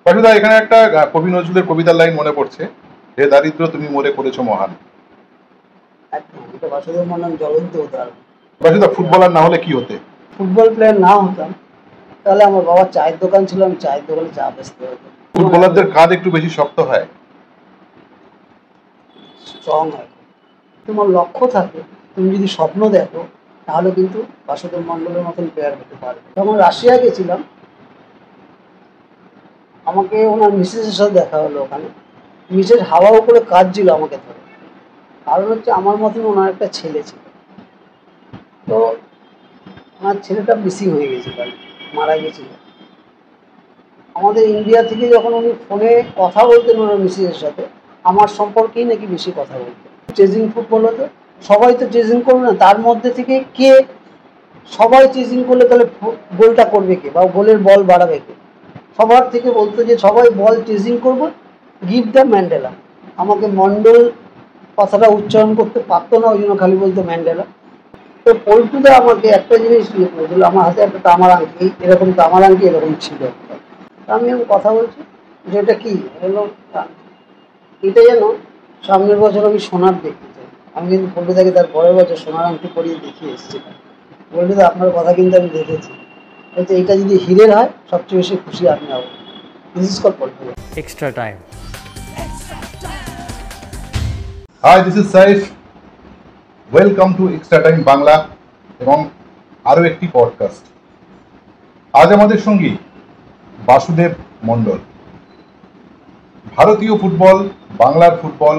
পাশুদা, এখানে একটা কবি নজরুলের কবিতার লাইন মনে পড়ছে, হে দারিদ্র তুমি মোরে করেছো মহান। এটা বাসুদেব মন্ডল জ্বলন্ত উদাহরণ। পাশুদা, ফুটবলার না হলে কি হতে? ফুটবল প্লেয়ার না হতাম তাহলে আমার বাবার চায়ের দোকান ছিল, আমি চায়ের দোকানে চা বেচতে হতো। ফুটবলারদের কাঁধ একটু বেশি শক্ত হয়, স্ট্রং হয়। তোমার লক্ষ্য থাকে, তুমি যদি স্বপ্ন দেখো তাহলে কিন্তু বাসুদেব মন্ডলের মতন প্লেয়ার হতে পারবে। যখন রাশিয়া গেছিলাম, আমাকে ওনার মিসেসের সাথে দেখা হলো ওখানে। মিসেস হাওয়া উপরে কাজ ছিল আমাকে ধরে, কারণ হচ্ছে আমার মতন ওনার একটা ছেলে ছিল। তো আমার ছেলেটা মিসিং হয়ে গেছিল, মারা গেছিল। আমাদের ইন্ডিয়া থেকে যখন উনি ফোনে কথা বলতেন ওনার মিসেসের সাথে, আমার সম্পর্কেই নাকি বেশি কথা বলতেন। চেজিং ফুটবল হতো, সবাই তো চেজিং করবে না, তার মধ্যে থেকে কে, সবাই চেজিং করলে তাহলে গোলটা করবে কে বা গোলের বল বাড়াবে কে? সবার থেকে বলতো যে সবাই বল চেজিং করবো, গিভ দ্য ম্যান্ডেলা। আমাকে মন্ডল কথাটা উচ্চারণ করতে পারতো না, ওই জন্য খালি বলতো ম্যান্ডেলা। তো পল্টুদা আমাকে একটা জিনিস ইয়ে করেছিল, আমার হাতে একটা তামার আংটি, এরকম তামার আংটি এরকম ছিল। আমি কথা বলছি যে এটা কি হলো, এটা যেন সামনের বছর আমি সোনার দেখতে চাই। আমি কিন্তু পল্টুদাকে তার পরের বছর সোনার আংটি পরিয়ে দেখিয়ে এসেছিলাম। পল্টুদা, আপনার কথা কিন্তু আমি দেখেছি, বলছে এটা যদি হিরের হয় সবচেয়ে বেশি খুশি আপনি হবেন। দিস কল পল্টুদা। Extra time. Hi, this is Saif, welcome to extra time Bangla এবং আরও একটি পডকাস্ট। আজ আমাদের সঙ্গী বাসুদেব মন্ডল। ভারতীয় ফুটবল, বাংলার ফুটবল,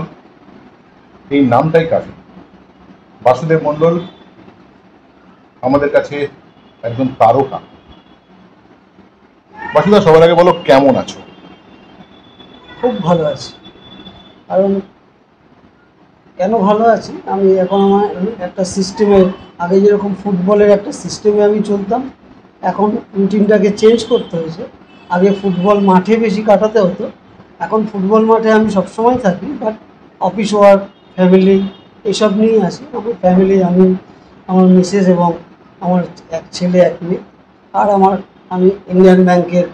এই নামটাই কাফি। বাসুদেব মন্ডল আমাদের কাছে একজন তারকা। বাসুদা, সবার আগে বলো কেমন আছো? খুব ভালো আছি। কারণ কেন ভালো আছি, আমি এখন আমার একটা সিস্টেমের, আগে যেরকম ফুটবলের একটা সিস্টেমে আমি চলতাম, এখন রুটিনটাকে চেঞ্জ করতে হয়েছে। আগে ফুটবল মাঠে বেশি কাটাতে হতো, এখন ফুটবল মাঠে আমি সবসময় থাকি, বাট অফিস ওয়ার্ক, ফ্যামিলি এসব নিয়েই আছি। আমার ফ্যামিলি, আমি, আমার মিসেস এবং আমার এক ছেলে এক মেয়ে। আর আমি ইন্ডিয়ান ব্যাংকের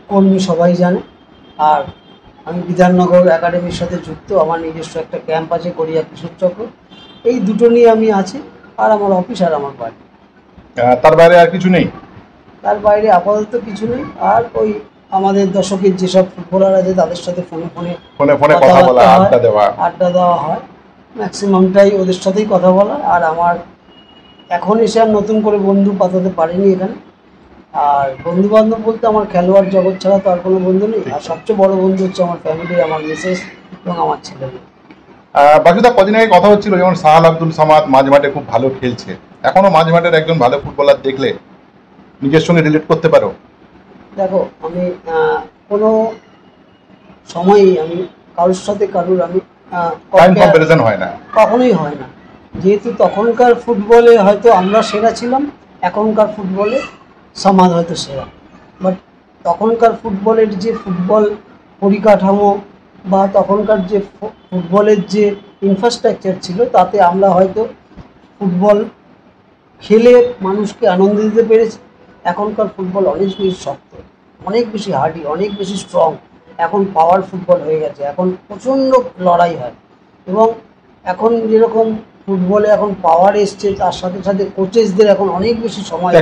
কর্মী, সবাই জানে। আর আমি বিধাননগর একাডেমির সাথে যুক্ত, আমার নিজস্ব একটা ক্যাম্প আছে গড়িয়া কিশোর চক্র। এই দুটো নিয়ে আমি আছি, আর আমার অফিস আর আমার বাড়ি। তার বাইরে আর কিছু নেই? তার বাইরে আপাতত কিছু নেই। আর ওই আমাদের দশকের যেসব ফুটবলার আছে তাদের সাথে ফোনে কথা বলা, আড্ডা দেওয়া হয়। ম্যাক্সিমামটাই ওদের সাথেই কথা বলা। আর আমার এখন এসে আর নতুন করে বন্ধু পাতাতে পারিনি এখানে। আর বন্ধু বান্ধব বলতে আমার খেলোয়াড় জগৎ ছাড়া তো আর কোনো বন্ধু নেই। আর সবচেয়ে বড় বন্ধু হচ্ছে আমার ফ্যামিলি, আমার মিসেস এবং আমার ছেলে। বাসুদা, কদিন আগে কথা হচ্ছিল যেমন সাহাল আব্দুল সামাদ মাঝ মাঠে খুব ভালো খেলছে, এখনো মাঝ মাঠের একজন ভালো ফুটবলার দেখলে নিজের সঙ্গে রিলেট করতে পারো? দেখো, আমি কোনো সময়ই আমি কারোর সাথে আমি কম্পারিজন হয় না, কখনোই হয় না। যেহেতু তখনকার ফুটবলে হয়তো আমরা সেরা ছিলাম, এখনকার ফুটবলে সমাজ হয়তো সেরা। বাট তখনকার ফুটবলের যে ফুটবল পরিকাঠামো বা তখনকার যে ফুটবলের যে ইনফ্রাস্ট্রাকচার ছিল, তাতে আমরা হয়তো ফুটবল খেলে মানুষকে আনন্দ দিতে পেরেছি। এখনকার ফুটবল অনেক বেশি শক্ত, অনেক বেশি হার্ডি, অনেক বেশি স্ট্রং। এখন পাওয়ার ফুটবল হয়ে গেছে, এখন প্রচণ্ড লড়াই হয়। এবং এখন যেরকম ফুটবলে এখন পাওয়ার এসছে, তার সাথে সাথে কোচেসদের এখন অনেক বেশি সময়,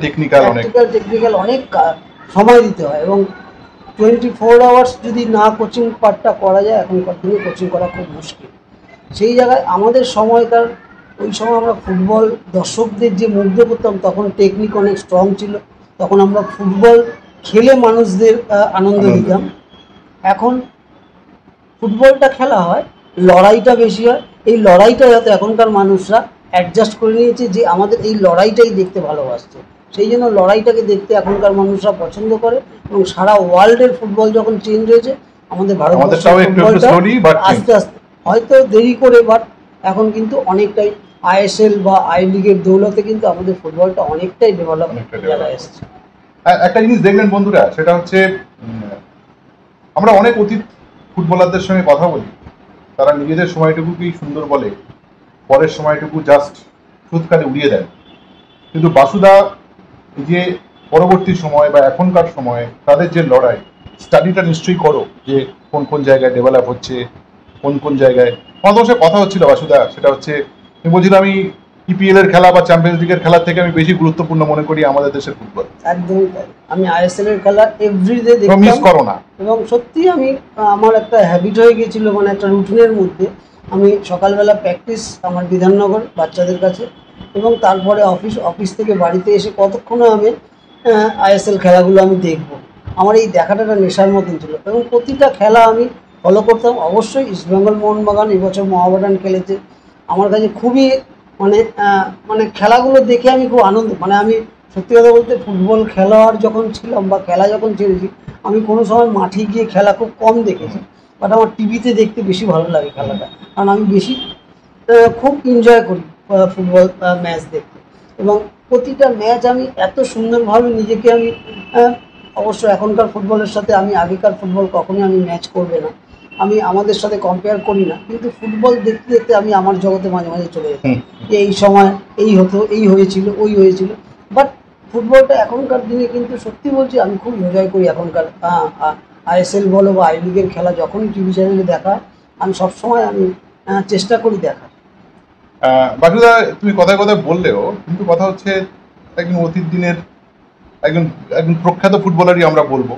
টেকনিক্যাল অনেক সময় দিতে হয়। এবং 24 আওয়ার্স যদি না কোচিং পার্টটা করা যায়, এখনকার দিনে কোচিং করা খুব মুশকিল। সেই জায়গায় আমাদের সময়কার, ওই সময় আমরা ফুটবল দর্শকদের যে মুগ্ধ করতাম, তখন টেকনিক অনেক স্ট্রং ছিল, তখন আমরা ফুটবল খেলে মানুষদের আনন্দ দিতাম। এখন ফুটবলটা খেলা হয়, লড়াইটা বেশি হয়। এই লড়াইটা যাতে এখনকার মানুষরা অ্যাডজাস্ট করে নিয়েছে যে আমাদের এই লড়াইটাই দেখতে ভালোবাসছে, সেই জন্য লড়াইটাকে দেখতে এখনকার মানুষরা পছন্দ করে। এবং সারা ওয়ার্ল্ডের ফুটবল যখন চেঞ্জ হয়েছে, আমাদের ভারতবর্ষের ফুটবলটা আস্তে আস্তে, হয়তো দেরি করে, বাট এখন কিন্তু অনেকটাই আইএসএল বা আই লিগের দৌলতে কিন্তু আমাদের ফুটবলটা অনেকটাই ডেভেলপ এসেছে। একটা জিনিস দেখবেন বন্ধুরা, সেটা হচ্ছে আমরা অনেক অতীত ফুটবলারদের সঙ্গে কথা বলি, তারা নিজেদের সময়টুকুকেই সুন্দর বলে, পরের সময়টুকু জাস্ট সুৎকারে উড়িয়ে দেন। কিন্তু বাসুদা যে পরবর্তী সময় বা এখনকার সময়ে তাদের যে লড়াই, স্টাডিটা নিশ্চয়ই করো যে কোন কোন জায়গায় ডেভেলপ হচ্ছে, কোন কোন জায়গায়। আমার তোমার সাথে কথা হচ্ছিল বাসুদা, সেটা হচ্ছে আমি বলছিলাম আমি ইপিএল এর খেলা বা চ্যাম্পিয়ন্স লিগের খেলার থেকে আমি বেশি গুরুত্বপূর্ণ মনে করি আমাদের দেশের ফুটবল। একদমই তাই। আমি আইএসএল এর খেলা এভরিডে মিস দেখতাম করো না। এবং সত্যি আমি আমার একটা হ্যাবিট হয়ে গেছিলো, মানে একটা রুটিনের মধ্যে। আমি সকালবেলা প্র্যাকটিস আমার বিধাননগর বাচ্চাদের কাছে, এবং তারপরে অফিস থেকে বাড়িতে এসে কতক্ষণে আমি আইএসএল খেলাগুলো আমি দেখব। আমার এই দেখাটা একটা নেশার মতন ছিল এবং প্রতিটা খেলা আমি ফলো করতাম। অবশ্যই ইস্টবেঙ্গল মোহনবাগান এবছর মোহামেডান খেলেছে, আমার কাছে খুবই মানে খেলাগুলো দেখে আমি খুব আনন্দ, মানে আমি সত্যি কথা বলতে ফুটবল খেলোয়াড় যখন ছিলাম বা খেলা যখন ছেড়েছি, আমি কোনো সময় মাঠে গিয়ে খেলা খুব কম দেখেছি, বাট আমার টিভিতে দেখতে বেশি ভালো লাগে খেলাটা, কারণ আমি বেশি খুব এনজয় করি ফুটবল ম্যাচ দেখতে। এবং প্রতিটা ম্যাচ আমি এত সুন্দরভাবে নিজেকে আমি অবশ্য এখনকার ফুটবলের সাথে আমি আগেকার ফুটবল কখনোই আমি ম্যাচ করবে না, আমি আমাদের সাথে কম্পেয়ার করি না, কিন্তু ফুটবল দেখতে দেখতে আমি আমার জগতে মাঝে মাঝে চলে যেতাম যে এই সময় এই হতো, এই হয়েছিল, ওই হয়েছিল। বাট ফুটবলটা এখনকার দিনে কিন্তু সত্যি বলছি আমি খুব এনজয় করি এখনকার আইএসএল বলো বা আই লিগের খেলা যখনই টিভি চ্যানেলে দেখা আমি সবসময় আমি চেষ্টা করি দেখার। বাসুদা তুমি কথায় কথায় বললেও কিন্তু কথা হচ্ছে একজন অতীত দিনের একজন একজন প্রখ্যাত ফুটবলারই আমরা বলবো,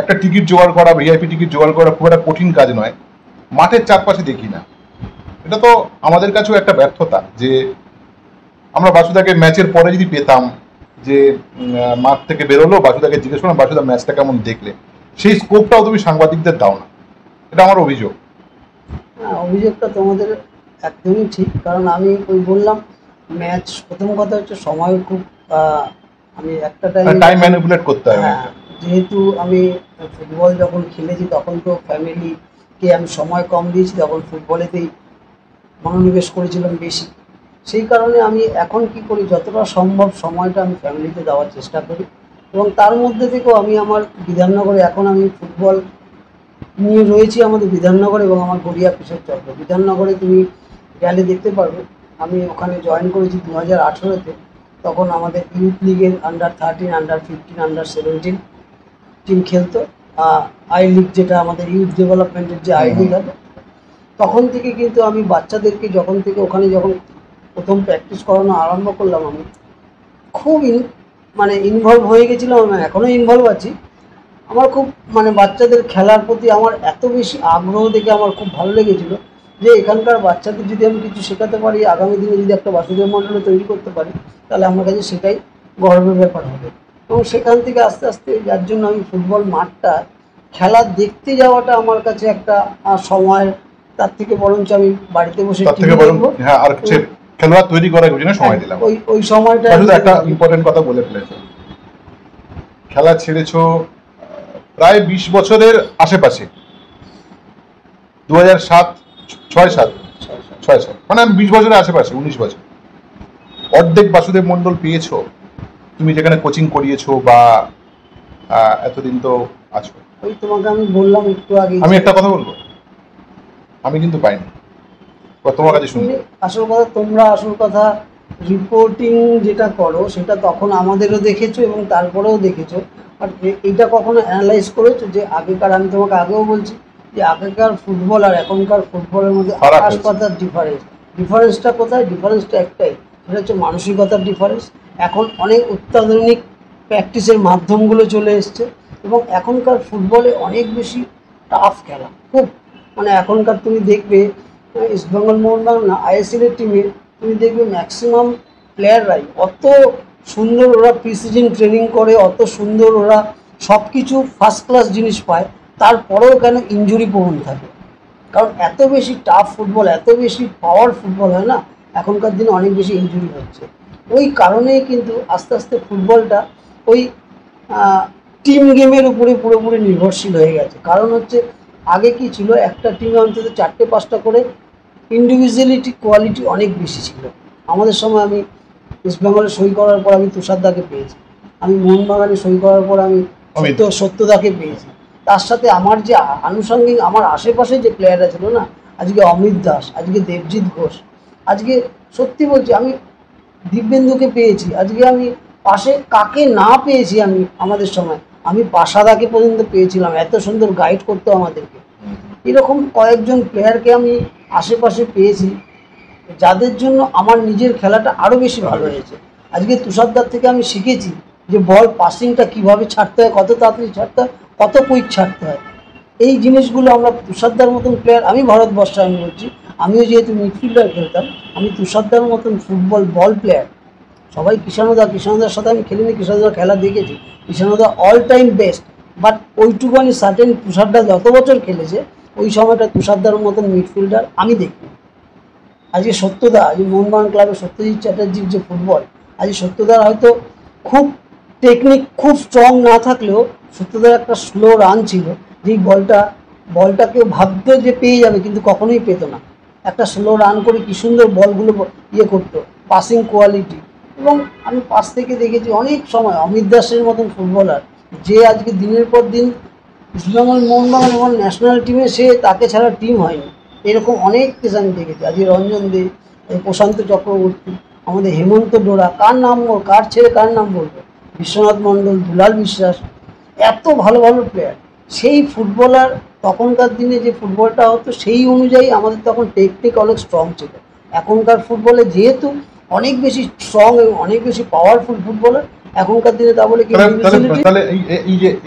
একটা টিকিট জোগাড় করা, ভিআইপি টিকিট জোগাড় করা খুব একটা কঠিন কাজ নয়, মাঠের চারপাশে দেখি না। এটা তো আমাদের কাছেও একটা ব্যর্থতা যে আমরা বাসুদাকে ম্যাচের পরে যদি পেতাম যে মাঠ থেকে বেরোলো, বাসুদাকে জিজ্ঞেস করলাম বাসুদা ম্যাচটা কেমন দেখলে, সেই স্কোপটাও তুমি সাংবাদিকদের দাও না, এটা আমার অভিযোগ। হ্যাঁ, অভিযোগটা তোমাদের একদমই ঠিক, কারণ আমি ওই বললাম ম্যাচ প্রথম কথা হচ্ছে সময় খুব আমি একটা টাইম ম্যানিপুলেট করতে হয়। হ্যাঁ, যেহেতু আমি ফুটবল যখন খেলেছি তখন তো ফ্যামিলিকে আমি সময় কম দিয়েছি, তখন ফুটবলেতেই মনোনিবেশ করেছিলাম বেশি। সেই কারণে আমি এখন কি করি, যতটা সম্ভব সময়টা আমি ফ্যামিলিতে দেওয়ার চেষ্টা করি, এবং তার মধ্যে থেকেও আমি আমার বিধাননগরে এখন আমি ফুটবল নিয়ে রয়েছি আমাদের বিধাননগর এবং আমার গড়িয়া কিশোর চক্র। বিধাননগরে তুমি গেলে দেখতে পারবে আমি ওখানে জয়েন করেছি 2018-তে, তখন আমাদের ইউথ লিগের আন্ডার-13, আন্ডার-15, আন্ডার-17 টিম খেলতো। আই লিগ যেটা আমাদের ইউথ ডেভেলপমেন্টের যে আই লিগ আছে, তখন থেকে কিন্তু আমি বাচ্চাদেরকে যখন থেকে ওখানে যখন প্রথম প্র্যাকটিস করানো আরম্ভ করলাম, আমি খুব মানে ইনভলভ হয়ে গেছিলাম, আমি এখনও ইনভলভ আছি। আমার খুব মানে বাচ্চাদের খেলার প্রতি আমার এত বেশি আগ্রহ দেখে আমার খুব ভালো লেগেছিলো যে এখানকার বাচ্চাদের যদি আমি কিছু শেখাতে পারি, আগামী দিনে যদি একটা বাসুদেব মণ্ডল তৈরি করতে পারি, তাহলে আমার কাছে সেটাই গর্বের ব্যাপার হবে। এবং সেখান থেকে আস্তে আস্তে যার জন্য আমি ফুটবল মাঠটা খেলা দেখতে যাওয়াটা আমার কাছে একটা সময়, তার থেকে বরঞ্চ আমি বাড়িতে বসে হ্যাঁ আর খেলোয়াড় তৈরি করার জন্য সময় দিলাম। ওই সময়টা একটা ইম্পর্টেন্ট কথা বলে ফেলেছো, খেলা ছেড়েছো প্রায় 20 বছরের আশেপাশে, 2007, 6-7 মানে 20 বছরের আশেপাশে, 19 বছর। অর্ধেক বাসুদেব মণ্ডল পেয়েছো তুমি, যেখানে কোচিং করিয়েছো বা এতদিন তো আছো। ওই তোমাকে আমি বললাম একটু আগে, আমি একটা কথা বলবো, আমি কিন্তু পাইনি, তোমার কাছে শুনি। আসল কথা রিপোর্টিং যেটা করো সেটা তখন আমাদেরও দেখেছো এবং তারপরেও দেখেছো, বাট এইটা কখনো অ্যানালাইজ করেছো যে আগেকার, আমি তোমাকে আগেও বলছি যে আগেকার ফুটবল আর এখনকার ফুটবলের মধ্যে আকাশ পাতার ডিফারেন্সটা কোথায়? ডিফারেন্সটা একটাই, সেটা হচ্ছে মানসিকতার ডিফারেন্স। এখন অনেক অত্যাধুনিক প্র্যাকটিসের মাধ্যমগুলো চলে এসছে এবং এখনকার ফুটবলে অনেক বেশি টাফ খেলা, খুব মানে এখনকার তুমি দেখবে ইস্টবেঙ্গল মোহনবাগান না আইএসএলের টিমে তুমি দেখবে ম্যাক্সিমাম প্লেয়াররাই অত সুন্দর, ওরা প্রিসিজন ট্রেনিং করে, অত সুন্দর ওরা সব কিছু ফার্স্ট ক্লাস জিনিস পায়, তারপরেও কেন ইনজুরি প্রবণ থাকে? কারণ এত বেশি টাফ ফুটবল, এত বেশি পাওয়ার ফুটবল হয় না, এখনকার দিনে অনেক বেশি ইনজুরি হচ্ছে। ওই কারণেই কিন্তু আস্তে আস্তে ফুটবলটা ওই টিম গেমের উপরে পুরোপুরি নির্ভরশীল হয়ে গেছে। কারণ হচ্ছে আগে কি ছিল, একটা টিমে অন্তত 4-5টা করে ইন্ডিভিজুয়ালিটি কোয়ালিটি অনেক বেশি ছিল। আমাদের সময় আমি ইস্টবেঙ্গলে সই করার পর আমি তুষারদাকে পেয়েছি, আমি মোহনবাগানে সই করার পর আমি সত্যদাকে পেয়েছি, তার সাথে আমার যে আনুষঙ্গিক আমার আশেপাশে যে প্লেয়াররা ছিল না, আজকে অমিত দাস, আজকে দেবজিৎ ঘোষ, আজকে সত্যি বলছি আমি দিব্যেন্দুকে পেয়েছি, আজকে আমি পাশে কাকে না পেয়েছি আমি আমাদের সময়, আমি পাশাদাকে পর্যন্ত পেয়েছিলাম, এত সুন্দর গাইড করতো আমাদেরকে। এরকম কয়েকজন প্লেয়ারকে আমি আশেপাশে পেয়েছি যাদের জন্য আমার নিজের খেলাটা আরও বেশি ভালো হয়েছে। আজকে তুষারদার থেকে আমি শিখেছি যে বল পাসিংটা কীভাবে ছাড়তে হয়, কত তাড়াতাড়ি ছাড়তে হয়, কত কুইক ছাড়তে হয়। এই জিনিসগুলো আমরা তুষারদার মতন প্লেয়ার, আমি ভারতবর্ষে আমি বলছি, আমিও যেহেতু মিডফিল্ডার খেলতাম, আমি তুষারদার মতন ফুটবল বল প্লেয়ার। সবাই কিষাণদার সাথে আমি খেলিনি, কিষাণদার খেলা দেখেছি, কিষাণদা অল টাইম বেস্ট। বাট ওইটুকুনি সার্টেন তুষারদা যত বছর খেলেছে ওই সময়টা তুষারদার মতন মিডফিল্ডার আমি দেখি। আজকে সত্যদা, আজকে মোহনবাগান ক্লাবে সত্যজিৎ চ্যাটার্জির যে ফুটবল, আজকে সত্যদার হয়তো খুব টেকনিক খুব স্ট্রং না থাকলেও সত্যদার একটা স্লো রান ছিল, যেই বলটা কেউ ভাবতো যে পেয়ে যাবে কিন্তু কখনোই পেত না। একটা স্লো রান করে কী সুন্দর বলগুলো ইয়ে করতো, পাসিং কোয়ালিটি। এবং আমি পাশ থেকে দেখেছি অনেক সময় অমিত দাসের মতন ফুটবলার, যে আজকে দিনের পর দিন ইস্টবেঙ্গল, মোহনবাগান এবং ন্যাশনাল টিমে সে তাকে ছাড়া টিম হয়নি। এরকম অনেক কেস আমি দেখেছি। আজকে রঞ্জন দে, প্রশান্ত চক্রবর্তী, আমাদের হেমন্ত ডোরা, কার ছেড়ে কার নাম বলবো, বিশ্বনাথ মণ্ডল, দুলাল বিশ্বাস, এত ভালো ভালো প্লেয়ার। সেই ফুটবলার তখনকার দিনে যে ফুটবলটা হতো সেই অনুযায়ী আমাদের তখন টেকনিক অনেক স্ট্রং ছিল। এখনকার ফুটবলে যেহেতু অনেক বেশি স্ট্রং এবং অনেক বেশি পাওয়ারফুল ফুটবলার, এখনকার দিনে তা বলে কি তাহলে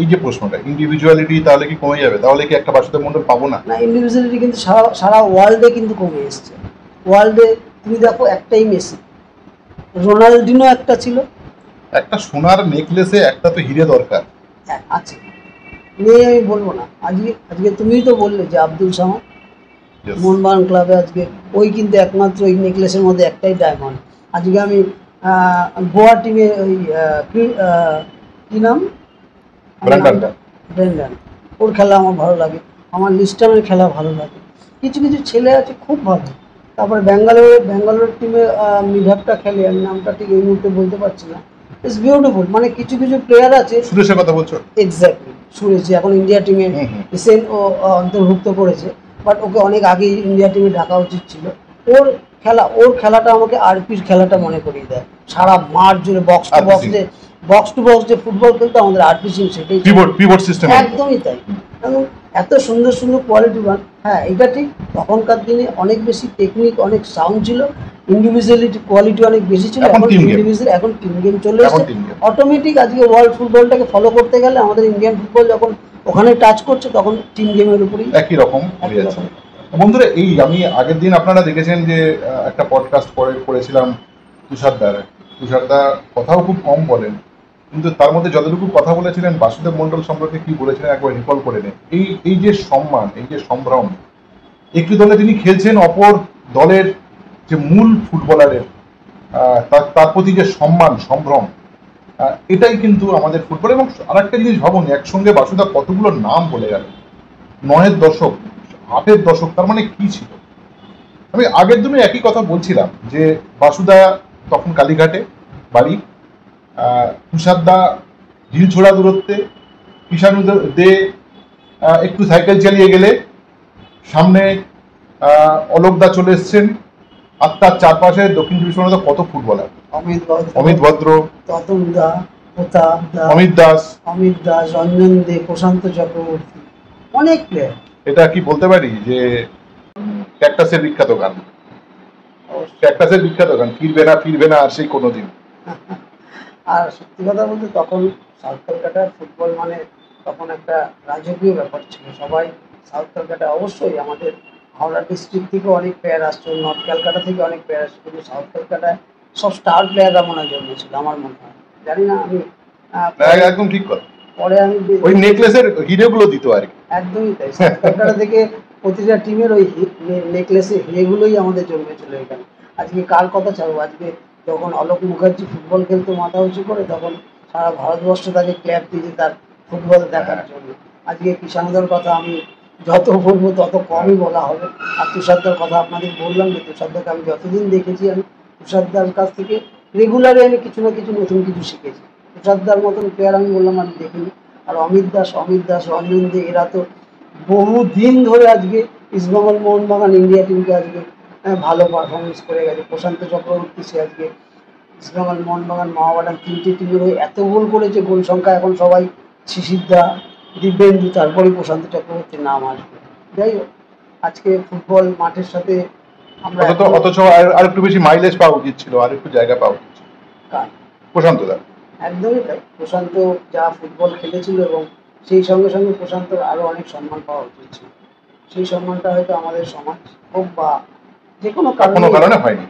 এই যে প্রশ্নটা, ইন্ডিভিজুয়ালিটি তাহলে কি কমে যাবে? তাহলে কি একটা বাসুদেব মণ্ডল পাবো না? না, ইন্ডিভিজুয়ালিটি কিন্তু সারা ওয়ার্ল্ডে কিন্তু কমে এসছে। ওয়ার্ল্ডে তুমি দেখো একটাই মেসি, রোনাল্ডিনো একটা ছিল, একটা সোনার নেকলেসে একটা তো হিরে দরকার আছে, নেই আমি বলবো না। আজকে তুমিই তো বললে যে আব্দুল সামাদ মোহনবাগান ক্লাবে আজকে ওই কিন্তু একমাত্র ওই নেকলেসের মধ্যে একটাই ডায়মন্ড। আজকে আমি গোয়া টিমে ওই কী নাম, ব্রেন্ডন, ওর খেলা আমার ভালো লাগে, আমার লিস্টানের খেলা ভালো লাগে। কিছু কিছু ছেলে আছে খুব ভালো। তারপরে ব্যাঙ্গালোর টিমে মিডহাফটা খেলে, আমি নামটা ঠিক এই মুহূর্তে বলতে পারছি না। ইটস বিউটিফুল, মানে কিছু কিছু প্লেয়ার আছে। সুরেশের কথা বলছো? এক্স্যাক্টলি, সুরেশ এখন ইন্ডিয়া টিমে রিসেন্ট ও অন্তর্ভুক্ত করেছে, বাট ওকে অনেক আগেই ইন্ডিয়া টিমে ডাকা উচিত ছিল। ওর খেলাটা আমাকে আরপির খেলাটা মনে করিয়ে দেয়। সারা মাঠ জুড়ে বক্স টু বক্স যে ফুটবল খেলতো আমাদের আরপি সিং, সেটাই পিভট সিস্টেম, একদমই তাই। এবং এত সুন্দর সুন্দর কোয়ালিটি ওয়ান। হ্যাঁ, এটা ঠিক, তখনকার দিনে অনেক বেশি টেকনিক, অনেক সাউন্ড ছিল, ইন্ডিভিজুয়ালিটি কোয়ালিটি অনেক বেশি ছিল। এখন টিম গেম চলে এসেছে অটোমেটিক। আজকে ওয়ার্ল্ড ফুটবলটাকে ফলো করতে গেলে আমাদের ইন্ডিয়ান ফুটবল যখন ওখানে টাচ করছে তখন টিম গেমের উপরেই একই রকম। বন্ধুরা, এই আমি আগের দিন আপনারা দেখেছেন যে একটা পডকাস্ট করেছিলাম তুষারদা কথাও খুব কম বলেন, কিন্তু তার মধ্যে যতটুকু কথা বলেছিলেন বাসুদেব মণ্ডল সম্পর্কে কি বলেছিলেন একবার রিকল করে নেন। এই যে সম্মান, এই যে সম্ভ্রম, একটি দলে তিনি খেলছেন, অপর দলের যে মূল ফুটবলারের তার প্রতি যে সম্মান সম্ভ্রম, এটাই কিন্তু আমাদের ফুটবল। এবং আরেকটা জিনিস ভাবুন, একসঙ্গে বাসুদা কতগুলো নাম বলে গেল, 9-এর দশক, 8-এর দশক, তার মানে কি ছিল। আমি আগের দিনে একই কথা বলছিলাম যে বাসুদা তখন কালীঘাটে বাড়ি, তুষারদা ঢিলছোড়া দূরত্বে, কিষাণু দে একটু সাইকেল চালিয়ে গেলে সামনে অলোকদা চলে এসছেন, আর তার চারপাশে দক্ষিণ চব্বিশ পরগনাতে কত ফুটবলার, অমিত ভদ্র, অমিত দাস, রঞ্জন দে, প্রশান্ত চক্রবর্তী, অনেক প্লেয়ার। এটা কি বলতে পারি যে ক্যাকটাসের বিখ্যাত গান, ফিরবে না আর সেই কোনোদিন। আর সত্যি কথা বলতে তখন সাউথ কলকাতার ফুটবল মানে তখন একটা রাজকীয় ব্যাপার ছিল। সবাই সাউথ কলকাতা, অবশ্যই আমাদের হাওড়া ডিস্ট্রিক্ট থেকে অনেক প্লেয়ার আসতো, নর্থ ক্যালকাটা থেকে অনেক প্লেয়ার আসতো, কিন্তু সাউথ কলকাতায় সব স্টার প্লেয়াররা মনে হয় জন্মেছিল আমার মনে হয়, জানি না আমি। একদম ঠিক কথা। পরে আমি ওই নেকলেসের হিরেগুলো দিত আর কি। একদমই তাই, সাউথ কলকাতা থেকে প্রতিটা টিমের ওই নেকলেসের হিরেগুলোই আমাদের জন্মেছিল এখানে। আজকে কার কথা ছাড়বো, আজকে যখন অলোক মুখার্জি ফুটবল খেলতে মাথা উঁচু করে, তখন সারা ভারতবর্ষ তাকে ক্ল্যাপ দিয়েছে তার ফুটবল দেখার জন্য। আজকে কিষাণদার কথা আমি যত বলবো তত কমই বলা হবে। আর তুষারদার কথা আপনাদের বললাম যে তুষারদাকে আমি যতদিন দেখেছি, আমি তুষারদার কাছ থেকে রেগুলারই আমি কিছু না কিছু নতুন কিছু শিখেছি। তুষারদার মতন প্লেয়ার আমি বললাম আমি দেখিনি। আর অমিত দাস, রঞ্জন দে, এরা তো বহুদিন ধরে আজকে ইস্টবেঙ্গল, মোহনবাগান, ইন্ডিয়া টিমকে আজকে ভালো পারফরমেন্স করে গেছে। প্রশান্ত চক্রবর্তী, সে আজকে ইস্টবেঙ্গল, মোহনবাগান, মহাবাগান তিনটে টিমের হয়ে এত গোল করেছে, গোল সংখ্যা এখন সবাই শিশিরদা, দিব্যেন্দু, তারপরে প্রশান্ত চক্রবর্তীর নাম আসবে। যাই হোক, আজকে ফুটবল মাঠের সাথে আমরা অথচ আর একটু বেশি মাইলেজ পাওয়া উচিত ছিল, আর একটু জায়গা পাওয়া উচিত ছিল প্রশান্ত দা। একদমই তাই। প্রশান্ত যা ফুটবল খেলেছিল এবং সেই সঙ্গে সঙ্গে প্রশান্তর আরো অনেক সম্মান পাওয়া উচিত ছিল। সেই সম্মানটা হয়তো আমাদের সমাজ হোক বা যে কোনো কারণে হয়নি।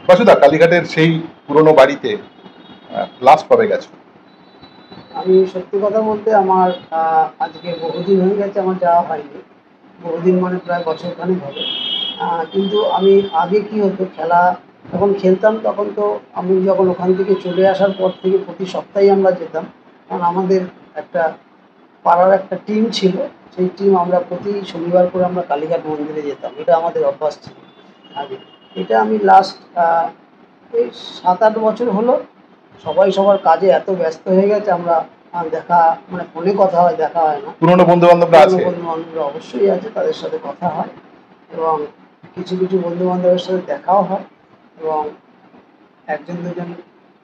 বাসুদা, কালীঘাটের সেই পুরনো বাড়িতে লাস্ট কবে গেছো? আমি সত্যি কথা বলতে আমার আজকে বহুদিন হয়ে গেছে আমার যাওয়া হয়নি। বহুদিন মানে প্রায় বছরখানেক হবে। কিন্তু আমি আগে কি হতো, খেলা যখন খেলতাম তখন তো আমি যখন ওখান থেকে চলে আসার পর থেকে প্রতি সপ্তাহেই আমরা যেতাম। কারণ আমাদের একটা পাড়ার একটা টিম ছিল, সেই টিম আমরা প্রতি শনিবার করে আমরা কালীঘাট মন্দিরে যেতাম। এটা আমাদের অভ্যাস ছিল আগে। এটা আমি লাস্ট এই 7-8 বছর হলো। সবাই সবার কাজে এত ব্যস্ত হয়ে গেছে, আমরা দেখা মানে ফোনে কথা হয়, দেখা হয় না। পুরনো বন্ধু বান্ধবরা আছে? বন্ধু বান্ধবরা অবশ্যই আছে, তাদের সাথে কথা হয় এবং কিছু কিছু বন্ধু বান্ধবের সাথে দেখাও হয় এবং একজন দুজন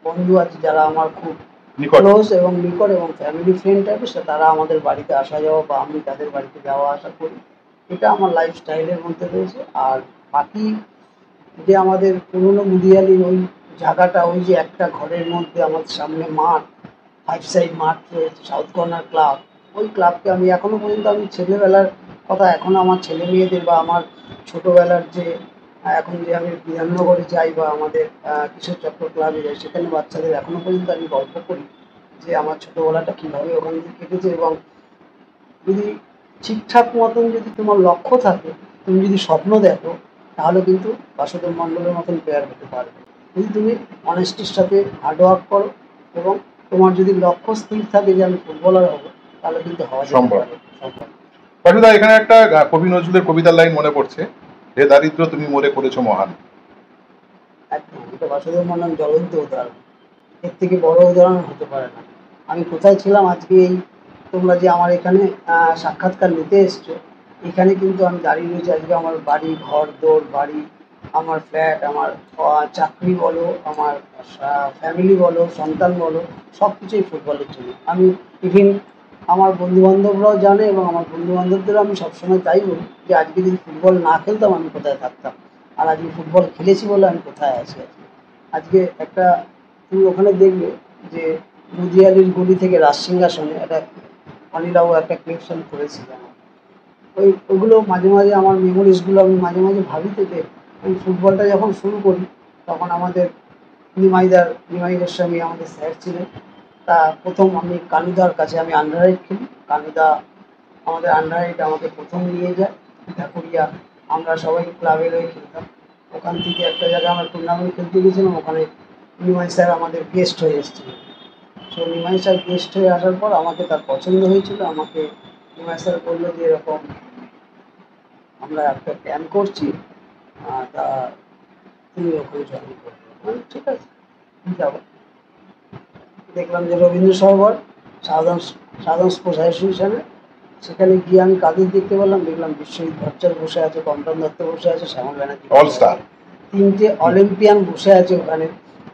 বন্ধু আছে যারা আমার খুব ক্লোজ এবং নিকট এবং ফ্যামিলি ফ্রেন্ড টাইপের, তারা আমাদের বাড়িতে আসা যাওয়া বা আমি তাদের বাড়িতে যাওয়া আসা করি। এটা আমার লাইফস্টাইলের মধ্যে রয়েছে। আর বাকি যে আমাদের পুরনো মুদিয়ালির ওই জায়গাটা, ওই যে একটা ঘরের মধ্যে আমাদের সামনে মাঠ, 5 সাইড মাঠ রয়েছে, সাউথ কর্নার ক্লাব, ওই ক্লাবকে আমি এখনো পর্যন্ত আমি ছেলেবেলার কথা এখনো আমার ছেলে মেয়েদের বা আমার ছোটোবেলার যে এখন যে আমি বিধাননগরে যাই বা আমাদের কিশোর চক্র ক্লাবে যাই, সেখানে বাচ্চাদের এখনো পর্যন্ত আমি গল্প করি যে আমার ছোটোবেলাটা কীভাবে ওখান থেকে কেটেছে। এবং যদি ঠিকঠাক মতন যদি তোমার লক্ষ্য থাকে, তুমি যদি স্বপ্ন দেখো, তাহলে কিন্তু বাসুদেব মণ্ডলের মতন প্লেয়ার হতে পারবে। যদি তুমি অনেস্টির সাথে হার্ডওয়ার্ক করো এবং তোমার যদি লক্ষ্য স্থির থাকে যে আমি ফুটবলার হবো, তাহলে কিন্তু হওয়া সম্ভব। বাসুদা, এখানে একটা কবি নজরুলের কবিতার লাইন মনে পড়ছে, হে দারিদ্র তুমি মোরে করেছো মহান। একদম, এটা বাসুদেব মণ্ডল জ্বলন্ত উদাহরণ। এর থেকে বড় উদাহরণ হতে পারে না। আমি কোথায় ছিলাম আজকে, এই তোমরা যে আমার এখানে সাক্ষাৎকার নিতে এসছো, এখানে কিন্তু আমি দাঁড়িয়ে রয়েছি। আজকে আমার বাড়ি, ঘর দোর, বাড়ি, আমার ফ্ল্যাট, আমার চাকরি বলো, আমার ফ্যামিলি বলো, সন্তান বলো, সব কিছুই ফুটবলের জন্য। আমি ইভিন আমার বন্ধুবান্ধবরাও জানে এবং আমার বন্ধুবান্ধবদেরও আমি সবসময় তাই বলি যে আজকে যদি ফুটবল না খেলতাম আমি কোথায় থাকতাম, আর আজকে ফুটবল খেলেছি বলে আমি কোথায় আছি। আজকে একটা তুমি ওখানে দেখবে যে মুদিয়ালির গলি থেকে রাজসিংহাসনে একটা অনিলাও একটা কালেকশন করেছিলাম। ওইগুলো মাঝে মাঝে আমার মেমোরিজগুলো আমি মাঝে মাঝে ভাবি থেকে। আমি ফুটবলটা যখন শুরু করি তখন আমাদের নিমাই গোস্বামী আমাদের স্যার ছিলেন। তা প্রথম আমি কানুদার কাছে আমি আন্ডার 8 খেলি। কানুদা আমাদের আন্ডার 8 আমাকে প্রথম নিয়ে যায় ঢাকুরিয়া। আমরা সবাই ক্লাবের হয়ে খেলতাম। ওখান থেকে একটা জায়গায় আমরা টুর্নামেন্ট খেলতে গেছিলাম, ওখানে নিমাই স্যার আমাদের গেস্ট হয়ে এসেছিলেন। সো নিমাই স্যার গেস্ট হয়ে আসার পর আমাকে তার পছন্দ হয়েছিল। আমাকে নিমাই স্যার বললো যে এরকম আমরা একটা ক্যাম্প করছি, তা তুমি ওখানে জয়েন করবে। ঠিক আছে, যাবো। দেখলাম যে রবীন্দ্র সরোবর সাধারণ স্পোর্টস অ্যাসোসিয়েশনে, সেখানে গিয়ে আমি কাদের দেখতে পেলাম, দেখলাম বিশ্বজিৎ ভট্টাচার্য বসে আছে, কমলন দত্ত বসে আছে, শ্যামল ব্যানার্জি, তিনটে অলিম্পিয়ান বসে আছে ওখানে।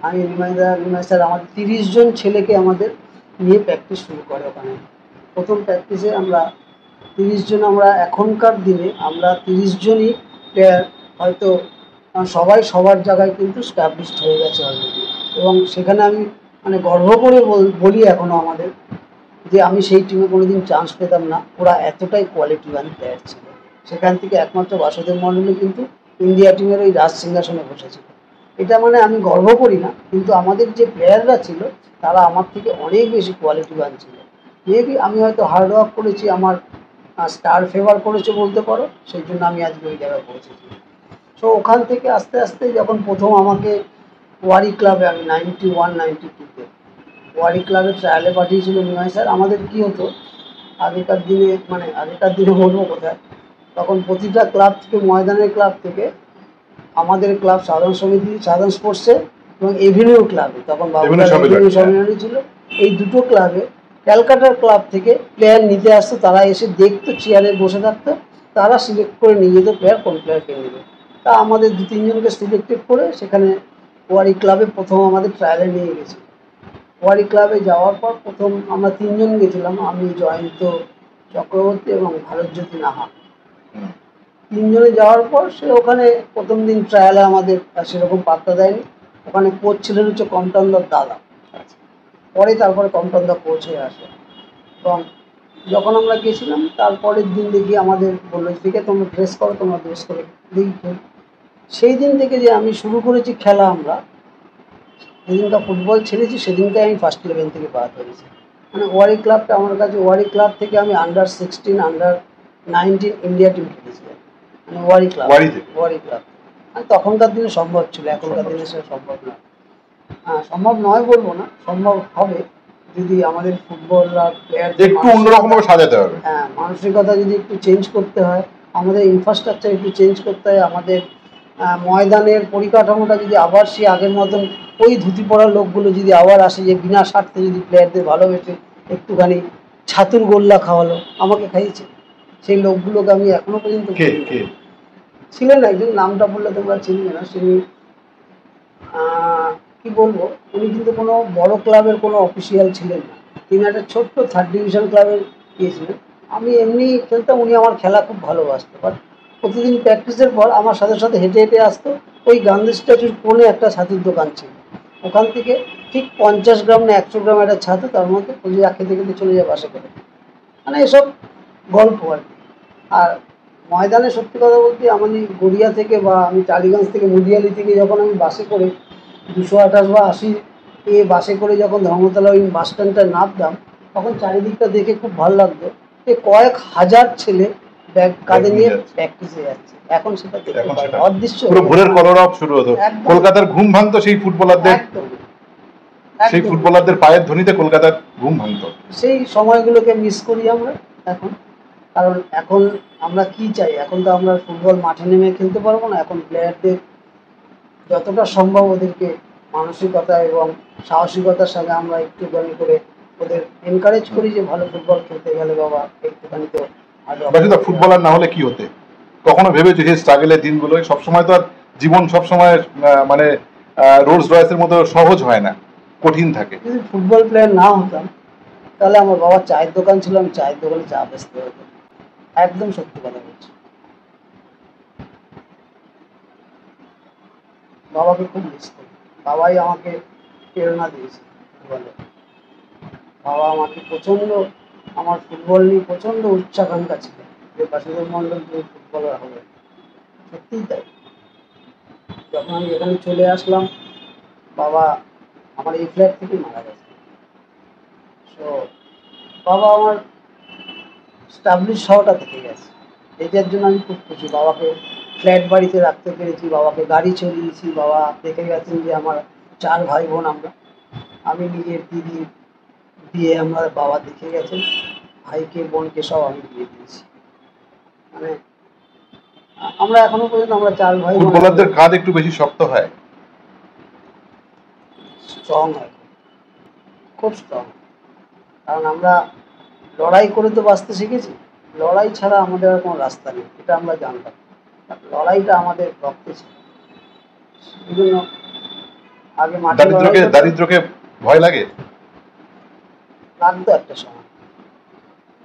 আমি নিমাই স্যার আমাদের 30 জন ছেলেকে আমাদের নিয়ে প্র্যাকটিস শুরু করে ওখানে। প্রথম প্র্যাকটিসে আমরা 30 জন, আমরা এখনকার দিনে আমরা 30 জনই প্লেয়ার, হয়তো সবাই সবার জায়গায় কিন্তু স্ট্যাবলিশড হয়ে গেছে অলরেডি। এবং সেখানে আমি মানে গর্ব করে বলি এখনও আমাদের যে আমি সেই টিমে কোনোদিন চান্স পেতাম না, ওরা এতটাই কোয়ালিটিওয়ান প্লেয়ার ছিল। সেখান থেকে একমাত্র বাসুদেব মণ্ডলে কিন্তু ইন্ডিয়া টিমের ওই রাজ সিংহাসনে বসেছিল। এটা মানে আমি গর্ব করি না, কিন্তু আমাদের যে প্লেয়াররা ছিল তারা আমার থেকে অনেক বেশি কোয়ালিটিওয়ান ছিল। মেবি আমি হয়তো হার্ডওয়ার্ক করেছি, আমার স্টার ফেভার করেছে বলতে পারো, সেই জন্য আমি আজকে ওই জায়গায় পৌঁছেছি। সো ওখান থেকে আস্তে আস্তে যখন প্রথম আমাকে ওয়ারি ক্লাবে, আমি 91-92-তে ওয়ারি ক্লাবে ট্রায়ালে পাঠিয়েছিল নিমাই স্যার। আমাদের কী হতো আগেকার দিনে বলবো কোথায়, তখন প্রতিটা ক্লাব থেকে, ময়দানের ক্লাব থেকে, আমাদের ক্লাব সাধারণ স্পোর্টসে এবং এভিনিউ ক্লাবে, তখন এভিনিউ সম্মেলনী ছিল, এই দুটো ক্লাবে ক্যালকাটার ক্লাব থেকে প্লেয়ার নিতে আসতো। তারা এসে দেখতো, চেয়ারে বসে থাকতো, তারা সিলেক্ট করে নিয়ে যেত প্লেয়ার, কোন প্লেয়ারকে নেবে। তা আমাদের 2-3 জনকে সিলেক্টেড করে সেখানে ওয়ারি ক্লাবে প্রথম আমাদের ট্রায়ালে নিয়ে গেছে। ওয়ারি ক্লাবে যাওয়ার পর প্রথম আমরা 3জন গেছিলাম, আমি, জয়ন্ত চক্রবর্তী এবং ভারতজ্যোতি নাহা। হুম। 3জনে যাওয়ার পর সে ওখানে প্রথম দিন ট্রায়ালে আমাদের সেরকম পাত্তা দেয়নি। ওখানে কোচ ছিলেন হচ্ছে কমটনদার দাদা, আচ্ছা। পরে তারপরে কমটনদা কোচ হয়ে আসে। এবং যখন আমরা গেছিলাম তারপরের দিন দেখি আমাদের বললো ঠিক আছে তোমরা ড্রেস করো, তোমরা ড্রেস করে দেখি খেলি। সেই দিন থেকে যে আমি শুরু করেছি খেলা, আমরা যেদিনটা ফুটবল ছেড়েছি সেদিনকে আমি ফার্স্ট 11 থেকে বাদ হয়েছি। মানে ওয়ারি ক্লাবটা আমার কাছে, ওয়ারি ক্লাব থেকে আমি আন্ডার 16, আন্ডার 19 ইন্ডিয়া টিম খেলেছিলাম, মানে ওয়ারি ক্লাব। ওয়ারি থেকে? ওয়ারি ক্লাব মানে তখনকার দিনে সম্ভব ছিল, এখনকার দিনে সেটা সম্ভব নয়। হ্যাঁ, সম্ভব নয় বলবো না, সম্ভব হবে যদি আমাদের ফুটবলার প্লেয়ারদের একটু অন্যরকম ভাবে সাজাতে হবে। হ্যাঁ, মানসিকতা যদি একটু চেঞ্জ করতে হয়, আমাদের ইনফ্রাস্ট্রাকচার একটু চেঞ্জ করতে হয়, আমাদের ময়দানের পরিকাঠামোটা যদি আবার সে আগের মতন ওই ধুতি পরা লোকগুলো যদি আবার আসে, যে বিনা স্বার্থে যদি প্লেয়ারদের ভালোবেসে একটুখানি ছাতুর গোল্লা খাওয়ালো, আমাকে খাইয়েছে, সেই লোকগুলোকে আমি এখনো পর্যন্ত কে ভুলিনি। কে ছিলেন একজন, নামটা বললে তোমরা চিনবে না, তিনি কি বলবো, উনি কিন্তু কোনো বড় ক্লাবের কোনো অফিসিয়াল ছিলেন না, তিনি একটা ছোট্ট 3rd ডিভিশন ক্লাবের গিয়েছিলেন। আমি এমনি খেলতাম, উনি আমার খেলা খুব ভালোবাসতো, বাট প্রতিদিন প্র্যাকটিসের পর আমার সাথে সাথে হেঁটে হেঁটে আসতো। ওই গান্ধী স্ট্যাচুর কোণে একটা ছাতুর দোকান ছিল, ওখান থেকে ঠিক 50 গ্রাম না 100 গ্রাম একটা ছাতু, তার মধ্যে কলিজা খেতে খেতে চলে যায় বাসে করে। মানে এসব গল্প আর কি। আর ময়দানে সত্যি কথা বলতে আমাদের গড়িয়া থেকে বা আমি টালিগঞ্জ থেকে মুদিয়ালি থেকে যখন আমি বাসে করে 228 বা 80 বাসে করে যখন ধর্মতলা ওই বাস স্ট্যান্ডটায় নামতাম, তখন চারিদিকটা দেখে খুব ভালো লাগতো যে কয়েক হাজার ছেলে ব্যাগ কাঁধে নিয়ে যাচ্ছে। প্র্যাকটিসে যাচ্ছে। এখন সেটা দেখতে এখন পাই সেটা না, অদৃশ্য পুরো হয়ে ভোরের গেছে। কলরব শুরু হতো। একদম। কলকাতার ঘুম ভাঙতো সেই ফুটবলারদের, একদম সেই একদম ফুটবলারদের পায়ের ধ্বনিতে কলকাতার ঘুম ভাঙতো। সেই সময়গুলোকে মিস করি আমরা এখন। কারণ এখন আমরা কি চাই, এখন তো আমরা ফুটবল মাঠে নেমে খেলতে পারবো না, এখন প্লেয়ারদের যতটা সম্ভব ওদেরকে মানসিকতা এবং সাহসিকতার সাথে আমরা একটুখানি করে ওদের এনকারেজ করি যে ভালো ফুটবল খেলতে গেলে বাবা একটুখানি তো বাসুদা, ফুটবলার না হলে কি হতে? কখনো ভেবেছো যে স্ট্রাগলের দিনগুলো সবসময় তো আর জীবন সবসময় মানে রোলস রয়েসের মতো সহজ হয় না, কঠিন থাকে। যদি ফুটবল প্লেয়ার না হতাম তাহলে আমার বাবার চায়ের দোকান ছিল, আমি চায়ের দোকানে চা বেচতে হতো। একদম সত্যি কথা বলছি, বাবাকে খুব মিস করি। বাবাই আমাকে প্রেরণা দিয়েছে ফুটবলে। বাবা আমাকে প্রচণ্ড, আমার ফুটবল নিয়ে প্রচণ্ড উচ্চাকাঙ্ক্ষা ছিল যে বাসুদেব মণ্ডল তুমি ফুটবলার হবে। সত্যিই তাই। যখন আমি এখানে চলে আসলাম, বাবা আমার এই ফ্ল্যাট থেকে মারা গেছে। সো বাবা আমার স্টাবলিশ হওয়াটা থেকে গেছে, এটার জন্য আমি খুব খুশি। বাবাকে ফ্ল্যাট বাড়িতে রাখতে পেরেছি, বাবাকে গাড়ি চড়িয়েছি, বাবা দেখে গেছেন যে আমার 4 ভাই বোন আমরা, আমি নিজের দিদি বিয়ে আমার বাবা দেখে গেছেন, ভাইকে বোনকে সব আমি বিয়ে দিয়েছি। মানে আমরা এখনো পর্যন্ত আমরা 4 ভাই বোন ফুটবলারদের কাঁধ একটু বেশি শক্ত হয়। স্ট্রং হয়, খুব স্ট্রং। কারণ আমরা লড়াই করে তো বাঁচতে শিখেছি, লড়াই ছাড়া আমাদের আর কোনো রাস্তা নেই, এটা আমরা জানতাম। লড়াইটা আমাদের রক্তে ছিল, এই জন্য আগে মাঠে লড়াই করতাম। দারিদ্রকে ভয় লাগে? লাগতো একটা সময়,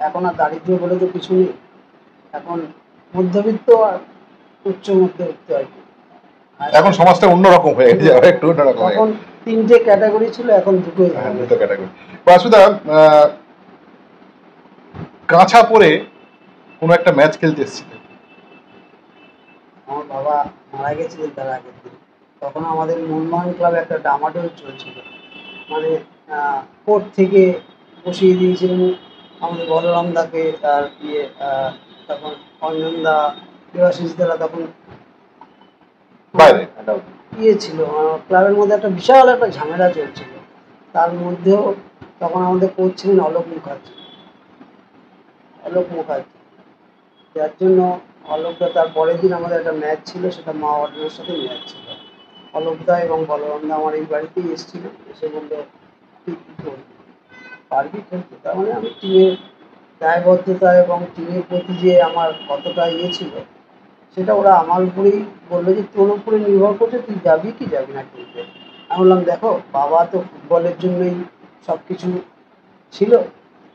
এখন আর দারিদ্র বলে তো কিছু নেই, এখন মধ্যবিত্ত আর উচ্চ মধ্যবিত্ত আর কি। এখন সমাজটা অন্যরকম হয়ে গেছে, একটু অন্যরকম হয়ে তখন 3টে ক্যাটাগরি ছিল, এখন দুটোই গেছে। হয়ে দুটো গেছে। ক্যাটাগরি। বাসুদা, কাঁচা পরে কোনো একটা ম্যাচ খেলতে এসেছিলে? আমার বাবা মারা গেছিলেন তার আগের দিন, তখন আমাদের মোহনবাগান ক্লাবে একটা ডামাডোল চলছিল। মানে কোর্ট থেকে বসিয়ে দিয়েছিলেন আমাদের বলরাম দাকে, আর তখন অঞ্জন দা, দেবাশিস দারা তখন বাইরে? একটা ছিল, ক্লাবের মধ্যে একটা বিশাল একটা ঝামেলা চলছিল। তার মধ্যেও তখন আমাদের কোচ ছিলেন অলোক মুখার্জি। যার জন্য অলোকদা, তার পরের দিন আমাদের একটা ম্যাচ ছিল, সেটা মা অর্ডারের সাথে ম্যাচ ছিল। অলোকদা এবং বলরামদা আমার এই বাড়িতেই এসেছিল, এসে বললো তুই কী করবি, পারবি খেলতে? তার মানে আমি টিমের দায়বদ্ধতা এবং টিমের প্রতি যে আমার কতটা ছিল, সেটা ওরা আমার উপরেই বললো যে তোর উপরে নির্ভর করছে, তুই যাবি কি যাবি না খেলতে। আমি বললাম দেখো, বাবা তো ফুটবলের জন্যই সব কিছু ছিল।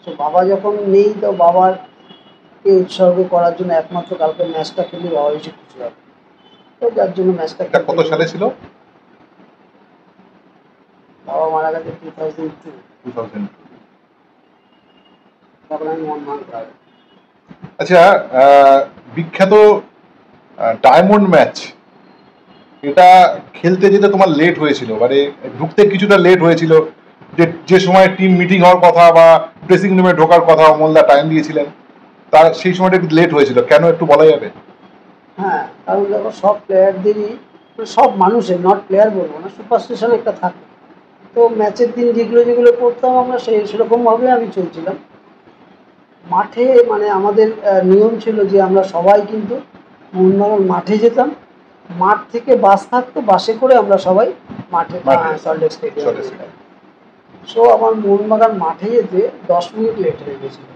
তো বাবা যখন নেই তো বাবারকে উৎসর্গ করার জন্য একমাত্র কালকে ম্যাচটা খেলি বাবা বেশি খুশি হবে, তো যার জন্য ম্যাচটা এটা কত সালে ছিল? বাবা মারা গেছে 2002, 2000। তখন আমি মোহনবাগান ক্লাবে। আচ্ছা, বিখ্যাত ডায়মন্ড ম্যাচ, এটা খেলতে যেতে তোমার লেট হয়েছিল, মানে ঢুকতে কিছুটা লেট হয়েছিল, যে সময় টিম মিটিং হওয়ার কথা বা ড্রেসিং রুমে ঢোকার কথা অমলদা টাইম দিয়েছিলেন, তার সেই সময়টা একটু লেট হয়েছিল, কেন একটু বলা যাবে? হ্যাঁ, কারণ দেখো সব প্লেয়ারদেরই, সব মানুষের, নট প্লেয়ার বলবো না, সুপারস্টিশন একটা থাকে। তো ম্যাচের দিন যেগুলো যেগুলো করতাম আমরা সেরকমভাবে আমি চলছিলাম মাঠে। মানে আমাদের নিয়ম ছিল যে আমরা সবাই কিন্তু মোহনবাগান মাঠে যেতাম, মাঠ থেকে বাস থাকতো, বাসে করে আমরা সবাই মাঠে সল্টলেক স্টেডিয়াম যেতাম। সো আমার মোহনবাগান মাঠে যেতে 10 মিনিট লেট হয়ে গেছিলো।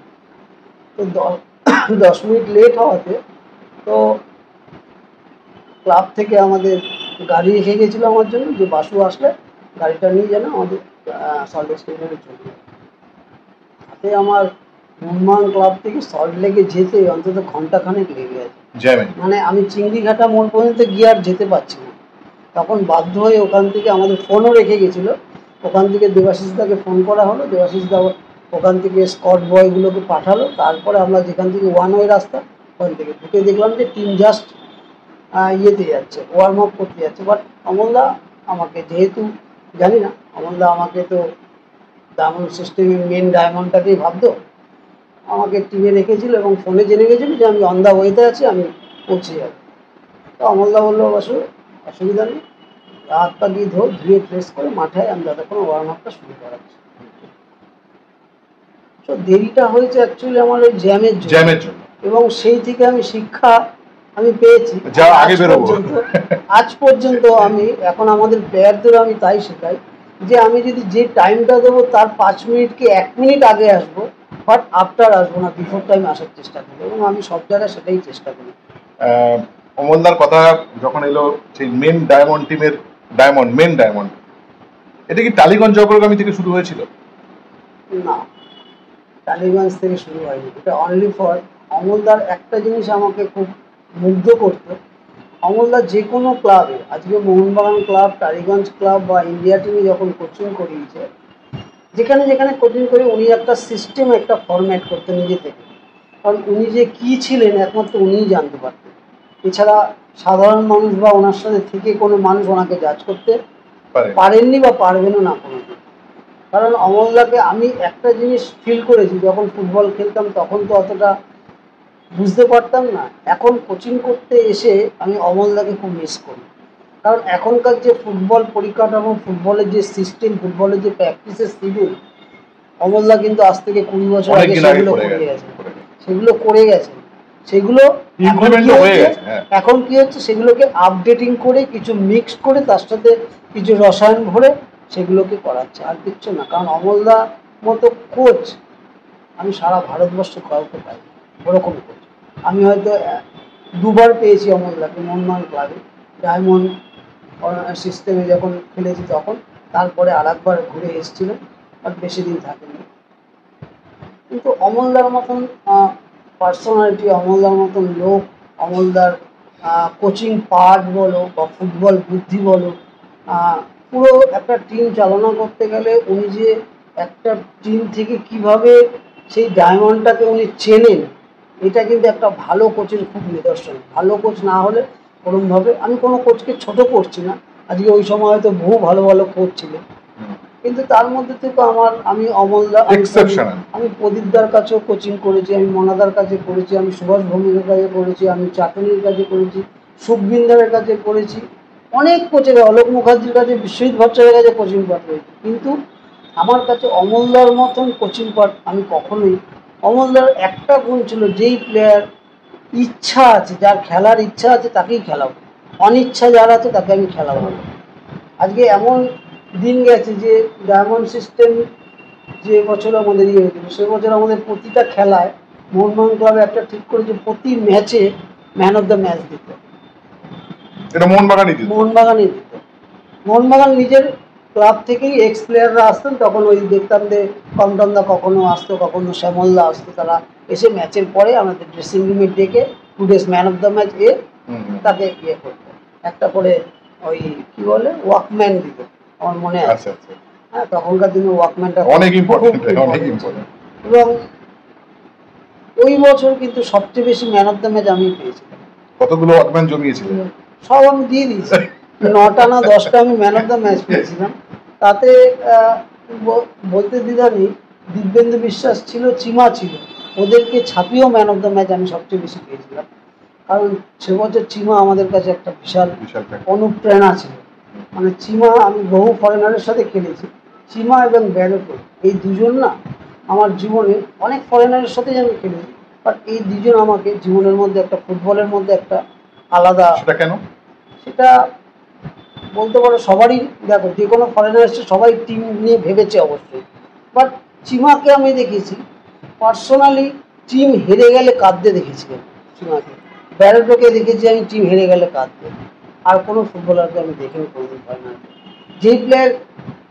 তো 10 মিনিট লেট হওয়াতে তো ক্লাব থেকে আমাদের গাড়ি রেখে গেছিলো আমার জন্য, যে বাসু আসলে গাড়িটা নিয়ে যেন আমাদের সল্টলেক স্টেডিয়ামে চলে যায়। তাতে আমার মোহনবাগান ক্লাব থেকে সল্টলেকে যেতে অন্তত ঘন্টাখানেক লেগে গেছে। মানে আমি চিংড়িঘাটা মোড় পর্যন্ত গিয়ে আর যেতে পারছি না। তখন বাধ্য হয়ে ওখান থেকে আমাদের ফোনও রেখে গেছিলো, ওখান থেকে দেবাশিসদাকে ফোন করা হলো, দেবাশিসদা ওখান থেকে স্কট বয়গুলোকে পাঠালো। তারপরে আমরা যেখান থেকে ওয়ান ওয়ে রাস্তা, ওখান থেকে ঢুকে দেখলাম যে টিম জাস্ট ইয়েতে যাচ্ছে, ওয়ার্ম আপ করতে যাচ্ছে। বাট অমলদা আমাকে, যেহেতু জানি না, অমলদা আমাকে তো ডায়মন্ড সিস্টেমের মেন ডায়মন্ডটাকেই ভাবতো, আমাকে টিমে রেখেছিল এবং ফোনে জেনে গেছিলো যে আমি অন দ্য ওয়েতে আছি, আমি পৌঁছে যাবো। তো অমলদা বললো বাসু অসুবিধা নেই, হাত পা দিয়ে ধুয়ে ড্রেস করে মাঠে আমি যতক্ষণ ওয়ার্ম আপটা শুরু করাচ্ছি। তো দেরিটা হয়েছে অ্যাকচুয়ালি আমার ওই জ্যামের জন্য, এবং সেই থেকে আমি শিক্ষা আমি পেয়েছি। আজ পর্যন্ত আমি এখন আমাদের প্লেয়ারদেরও আমি তাই শেখাই যে আমি যদি যে টাইমটা দেবো তার 5 মিনিট কি 1 মিনিট আগে আসবো, বাট আফটার আসবো না, বিফোর টাইম আসার চেষ্টা করি, এবং আমি সব জায়গায় সেটাই চেষ্টা করি। অমলদার কথা যখন এলো, সেই মেন ডায়মন্ড টিমের মেন ডায়মন্ড, এটা কি টালিগঞ্জ জগরগামী থেকে শুরু হয়েছিল? না, টালিগঞ্জ থেকে শুরু হয়নি। এটা অনলি ফর অমলদার একটা জিনিস আমাকে খুব মুগ্ধ করতো। অমলদা যে কোনো ক্লাবে, আজকে মোহনবাগান ক্লাব, টালিগঞ্জ ক্লাব বা ইন্ডিয়া টিমে যখন কোচিং করিয়েছে, যেখানে যেখানে কোচিং করে উনি একটা সিস্টেম, একটা ফরম্যাট করতেন নিজে থেকে। কারণ উনি যে কী ছিলেন একমাত্র উনিই জানতে পারতেন, এছাড়া সাধারণ মানুষ বা ওনার সাথে থেকে কোনো মানুষ ওনাকে জাজ করতে পারেননি বা পারবেনও না কোনোদিন। কারণ অমলদাকে আমি একটা জিনিস ফিল করেছি, যখন ফুটবল খেলতাম তখন তো অতটা বুঝতে পারতাম না, এখন কোচিং করতে এসে আমি অমলদাকে খুব মিস করি। কারণ এখনকার যে ফুটবল পরিকাঠামো, ফুটবলের যে সিস্টেম, ফুটবলের যে প্র্যাকটিসের শিডিউল, অমলদা কিন্তু আজ থেকে 20 বছর আগে সেগুলো করে গেছে, সেগুলো এখন কি হচ্ছে, সেগুলোকে আপডেটিং করে কিছু মিক্সড করে তার সাথে কিছু রসায়ন ভরে সেগুলোকে করাচ্ছে, আর কিচ্ছু না। কারণ অমলদা মতো কোচ আমি সারা ভারতবর্ষে কাউকে পাই, ওরকম কোচ আমি হয়তো 2বার পেয়েছি অমলদাকে মোহনবাগান ক্লাবে, ডায়মন্ড সিস্টেমে যখন খেলেছি তখন, তারপরে আরেকবার ঘুরে এসেছিলেন, বাট বেশি দিন থাকেনি। কিন্তু অমলদার মতন পার্সোনালিটি, অমলদার মতন লোক, অমলদার কোচিং পার্ট বলো বা ফুটবল বুদ্ধি বলো, পুরো একটা টিম চালনা করতে গেলে উনি যে একটা টিম থেকে কিভাবে সেই ডায়মন্ডটাকে উনি চেনেন, এটা কিন্তু একটা ভালো কোচের খুব নিদর্শন। ভালো কোচ না হলে ওরমভাবে, আমি কোনো কোচকে ছোট করছি না, আজকে ওই সময় হয়তো বহু ভালো ভালো কোচ ছিলেন, কিন্তু তার মধ্যে থেকে আমি অমলদা, আমি প্রদীপদার কাছেও কোচিং করেছি, আমি মনাদার কাছে করেছি, আমি সুভাষ ভৌমিকের কাছে করেছি, আমি চাটনির কাছে করেছি, সুখবিন্দারের কাছে করেছি, অনেক কোচের, অলোক মুখার্জির কাছে, বিশ্বজিৎ ভট্টাচার্যের কাছে কোচিং পাঠ করেছি। কিন্তু আমার কাছে অমলদার মতন কোচিং পাঠ আমি কখনোই, অমলদার একটা গুণ ছিল, যেই প্লেয়ার ইচ্ছা আছে, যার খেলার ইচ্ছা আছে তাকেই খেলাবো, অনিচ্ছা যার আছে তাকে আমি খেলাবো। আজকে এমন দিন গেছে যে ডায়মন্ড সিস্টেম যে বছর আমাদের ইয়ে হয়েছিল, সে বছর আমাদের প্রতিটা খেলায় মোহনবাগান ক্লাবে একটা ঠিক করেছে, প্রতি ম্যাচে ম্যান অফ দ্য ম্যাচ দিত, এটা মোহনবাগানই দিত। মোহনবাগান নিজের ক্লাব থেকেই এক্স প্লেয়াররা আসতেন, তখন ওই দেখতাম যে কমটনদা কখনো আসতো, কখনো শ্যামলদা আসতো, তারা এসে ম্যাচের পরে আমাদের ড্রেসিং রুমে ডেকে today's man of the match তাকে ইয়ে করতো, একটা করে ওই কি বলে ওয়াকম্যান দিত, আমার মনে আছে। আচ্ছা আচ্ছা, হ্যাঁ, তখনকার দিনে ওয়াকম্যানটা অনেক ইম্পর্টেন্ট, অনেক ইম্পর্টেন্ট। এবং ওই বছর কিন্তু সবচেয়ে বেশি ম্যান অফ দ্য ম্যাচ আমি পেয়েছিলাম। কতগুলো ওয়াকম্যান জমিয়েছিলেন? সব আমি দিয়ে দিয়েছি, 9টা না 10টা আমি ম্যান অফ দ্য ম্যাচ পেয়েছিলাম। তাতে বলতে দ্বিধা নেই, দিব্যেন্দু বিশ্বাস ছিল, চিমা ছিল, ওদেরকে ছাপিয়েও ম্যান অফ দ্য ম্যাচ আমি সবচেয়ে বেশি পেয়েছিলাম। কারণ সে বছর চিমা আমাদের কাছে একটা বিশাল অনুপ্রেরণা ছিল। মানে চিমা, আমি বহু ফরেনারের সাথে খেলেছি, চিমা এবং ব্যারোটো, এই দুজন না আমার জীবনে, অনেক ফরেনারের সাথে আমি খেলেছি, বাট এই দুজন আমাকে জীবনের মধ্যে একটা ফুটবলের মধ্যে একটা আলাদা। সেটা কেন? সেটা বলতে পারো সবারই, দেখো যে কোনো ফরেনার এসছে সবাই টিম নিয়ে ভেবেছে অবশ্যই, বাট চিমাকে আমি দেখেছি পার্সোনালি টিম হেরে গেলে কাঁদতে দেখেছিলাম চিমাকে। ব্যারোটোকে দেখেছি আমি টিম হেরে গেলে কাঁদতে, আর কোনো ফুটবলারকে আমি দেখিনি কোনোদিন ফাইনালে। যেই প্লেয়ার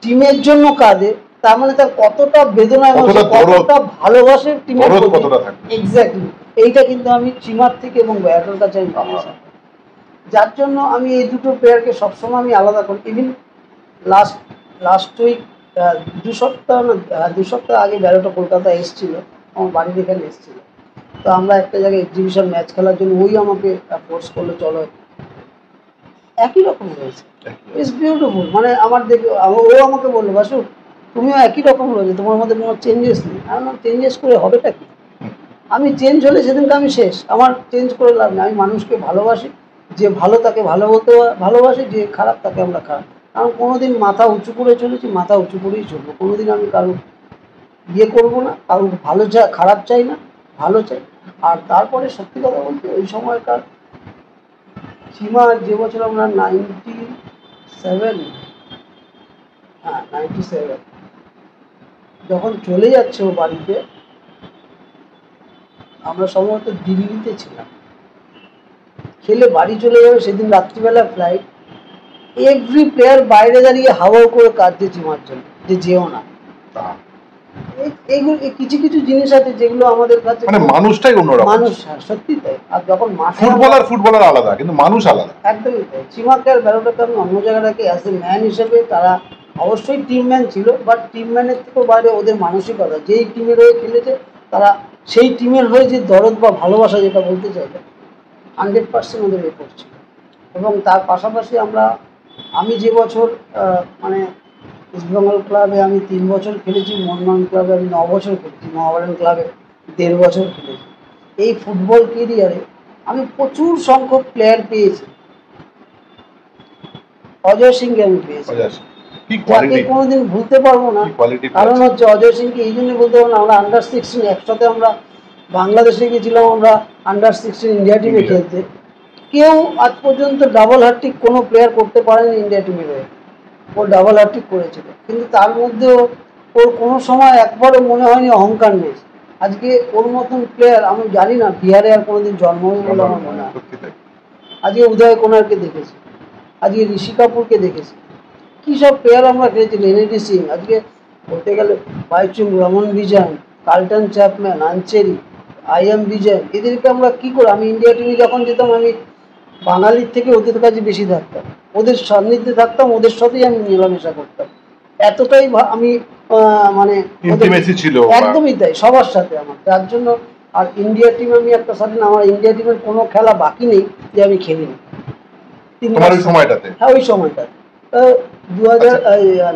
টিমের জন্য কাঁদে, তার মানে তার কতটা বেদনা এবং কতটা ভালোবাসে টিমের প্রতি। এক্স্যাক্টলি, এইটা কিন্তু আমি চিমার থেকে এবং ব্যারোটোর কাছে আমি পেয়েছি। যার জন্য আমি এই দুটো প্লেয়ারকে সবসময় আমি আলাদা করি। ইভিন লাস্ট উইক 2 সপ্তাহ আগে ব্যারোটো কলকাতা এসেছিল, আমার বাড়ির এখানে এসেছিল। তো আমরা একটা জায়গায় এক্সিবিশন ম্যাচ খেলার জন্য ওই আমাকে ফোর্স করলো, চলো। একই রকম রয়েছে, ইটস বিউটিফুল। মানে আমার দেখে ও আমাকে বললো, বাসু তুমিও একই রকম রয়েছে, তোমার মধ্যে কোনো চেঞ্জেস নেই। আমার চেঞ্জেস করে হবেটা কি? আমি চেঞ্জ হলে সেদিনকে আমি শেষ, আমার চেঞ্জ করে লাভ নেই। আমি মানুষকে ভালোবাসি, যে ভালো তাকে ভালো বলতে ভালোবাসি, যে খারাপ তাকে আমরা খারাপ। কারণ কোনোদিন মাথা উঁচু করে চলেছি, মাথা উঁচু করেই চলবো। কোনোদিন আমি কারো ইয়ে করবো না, কারো ভালো খারাপ চাই না, ভালো চাই। আর তারপরে সত্যি কথা বলতে ওই সময়কার সীমা, যে বছর আমরা 97, হ্যাঁ 97, যখন চলে যাচ্ছে ও বাড়িতে, আমরা সম্ভবত দিল্লিতে ছিলাম, খেলে বাড়ি চলে যাবে সেদিন রাত্রিবেলা ফ্লাইট। এভরি প্লেয়ার বাইরে দাঁড়িয়ে হাওয়া করে কাঁদছে চিমার জন্য, যে যেও না। এইগুলো কিছু কিছু জিনিস আছে যেগুলো আমাদের কাছে, মানে মানুষটাই অন্যরকম। মানুষ, হ্যাঁ সত্যি তাই। আর যখন ফুটবলার আলাদা, কিন্তু মানুষ আলাদা। একদমই তাই। চিমাকে আর ব্যারোটাকে আমি অন্য জায়গাটাকে অ্যাজ এ ম্যান হিসেবে, তারা অবশ্যই টিম ম্যান ছিল, বাট টিম ম্যানের থেকেও বাইরে ওদের মানসিকতা, যেই টিমের হয়ে খেলেছে তারা সেই টিমের হয়ে যে দরদ বা ভালোবাসা, যেটা বলতে চাইলে 100% ওদের এ করছিল। এবং তার পাশাপাশি আমি যে বছর মানে ইস্টবেঙ্গল ক্লাবে আমি 3 বছর খেলেছি, মোহনবাগান ক্লাবে আমি 9 বছর খেলেছি, মোহামেডান ক্লাবে 1.5 বছর খেলেছি। এই ফুটবল কেরিয়ারে আমি প্রচুর সংখ্যক প্লেয়ার পেয়েছি। অজয় সিংকে আমি পেয়েছি, যাকে কোনোদিন ভুলতে পারবো না। কারণ হচ্ছে অজয় সিংকে এই জন্যই বলতে পারবো না, আমরা আন্ডার-16 একসাথে আমরা বাংলাদেশে গেছিলাম, আমরা আন্ডার-16 ইন্ডিয়া টিমে খেলতে। কেউ আজ পর্যন্ত ডাবল হ্যাট্রিক কোনো প্লেয়ার করতে পারেনি ইন্ডিয়া টিমের হয়ে। ও ডাবল হ্যাট্রিক করেছিল, কিন্তু তার মধ্যেও ওর কোনো সময় একবারও মনে হয়নি অহংকার নেই। আজকে ওর মতন প্লেয়ার আমি জানি না বিহারে আর কোনোদিন জন্ম হবে বলে আমার মনে হয়। আজকে উদয় কুমারকে দেখেছি, আজকে ঋষি কাপুরকে দেখেছি, কী সব প্লেয়ার আমরা খেলেছি। লেনেডি সিং, আজকে বলতে গেলে বাইচুং, Raman Vijayan, Carlton Chapman, Ancheri, IM Vijayan, এদেরকে আমরা কী করে, আমি ইন্ডিয়া টিমে যখন যেতাম আমি বাঙালির থেকে ওদের কাছে বেশি থাকতাম, ওদের সান্নিধ্যে থাকতাম, ওদের সাথেই আমি মেলামেশা করতাম। এতটাই আমি মানে ছিল, একদমই তাই, সবার সাথে আমার। যার জন্য আর ইন্ডিয়া টিম আমি একটা স্বাধীন, আমার ইন্ডিয়া টিমের কোনো খেলা বাকি নেই যে আমি খেলিনি। ওই সময়টাতে, হ্যাঁ ওই সময়টাতে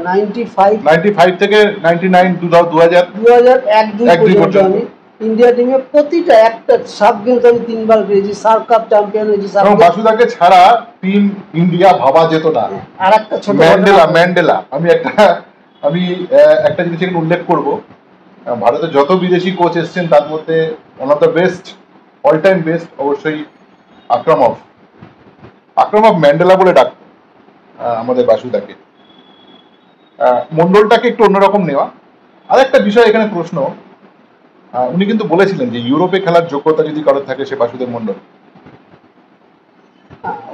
95 থেকে 99, 2001 পর্যন্ত আমি ইন্ডিয়া টিমে প্রতিটা একটা সাব গেমস আমি 3 বার পেয়েছি, সার কাপ চ্যাম্পিয়ন হয়েছি। বাসুদাকে ছাড়া টিম ইন্ডিয়া ভাবা যেত না। আর একটা ছোট ম্যান্ডেলা, আমি একটা জিনিস এখানে উল্লেখ করব, ভারতে যত বিদেশি কোচ এসেছেন তার মধ্যে one of the best, all time best অবশ্যই আক্রমফ ম্যান্ডেলা বলে ডাকত আমাদের বাসুদাকে। মন্ডলটাকে একটু অন্যরকম নেওয়া। আর একটা বিষয় এখানে প্রশ্ন, উনি কিন্তু বলেছিলেন যে ইউরোপে খেলার যোগ্যতা যদি কারোর থাকে সে বাসুদেব মন্ডল।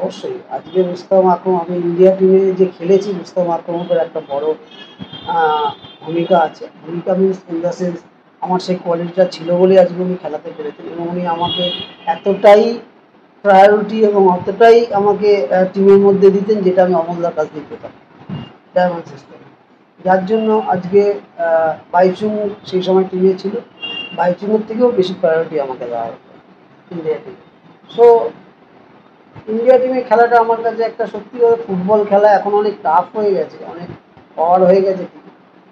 অবশ্যই আজকে রুস্তম আকরম, আমি ইন্ডিয়া টিমে যে খেলেছি, রুস্তম আকরমের একটা বড় ভূমিকা আছে। ভূমিকা মিনস ইন দ্য সেন্স, আমার সেই কোয়ালিটিটা ছিল বলেই আজকে উনি খেলাতে পেরেছেন, এবং উনি আমাকে এতটাই প্রায়োরিটি এবং অতটাই আমাকে টিমের মধ্যে দিতেন, যেটা আমি অমলদার কাছ দিয়ে পেতাম ডায়মন্ড সিস্টেম। যার জন্য আজকে বাইচুং সেই সময় টিমে ছিল, বাইচুংয়ের থেকেও বেশি প্রায়োরিটি আমাকে দেওয়া হতো ইন্ডিয়া টিমে। সো ইন্ডিয়া টিমে খেলাটা আমার কাছে একটা সত্যি করে, ফুটবল খেলা এখন অনেক টাফ হয়ে গেছে, অনেক পাওয়ার হয়ে গেছে,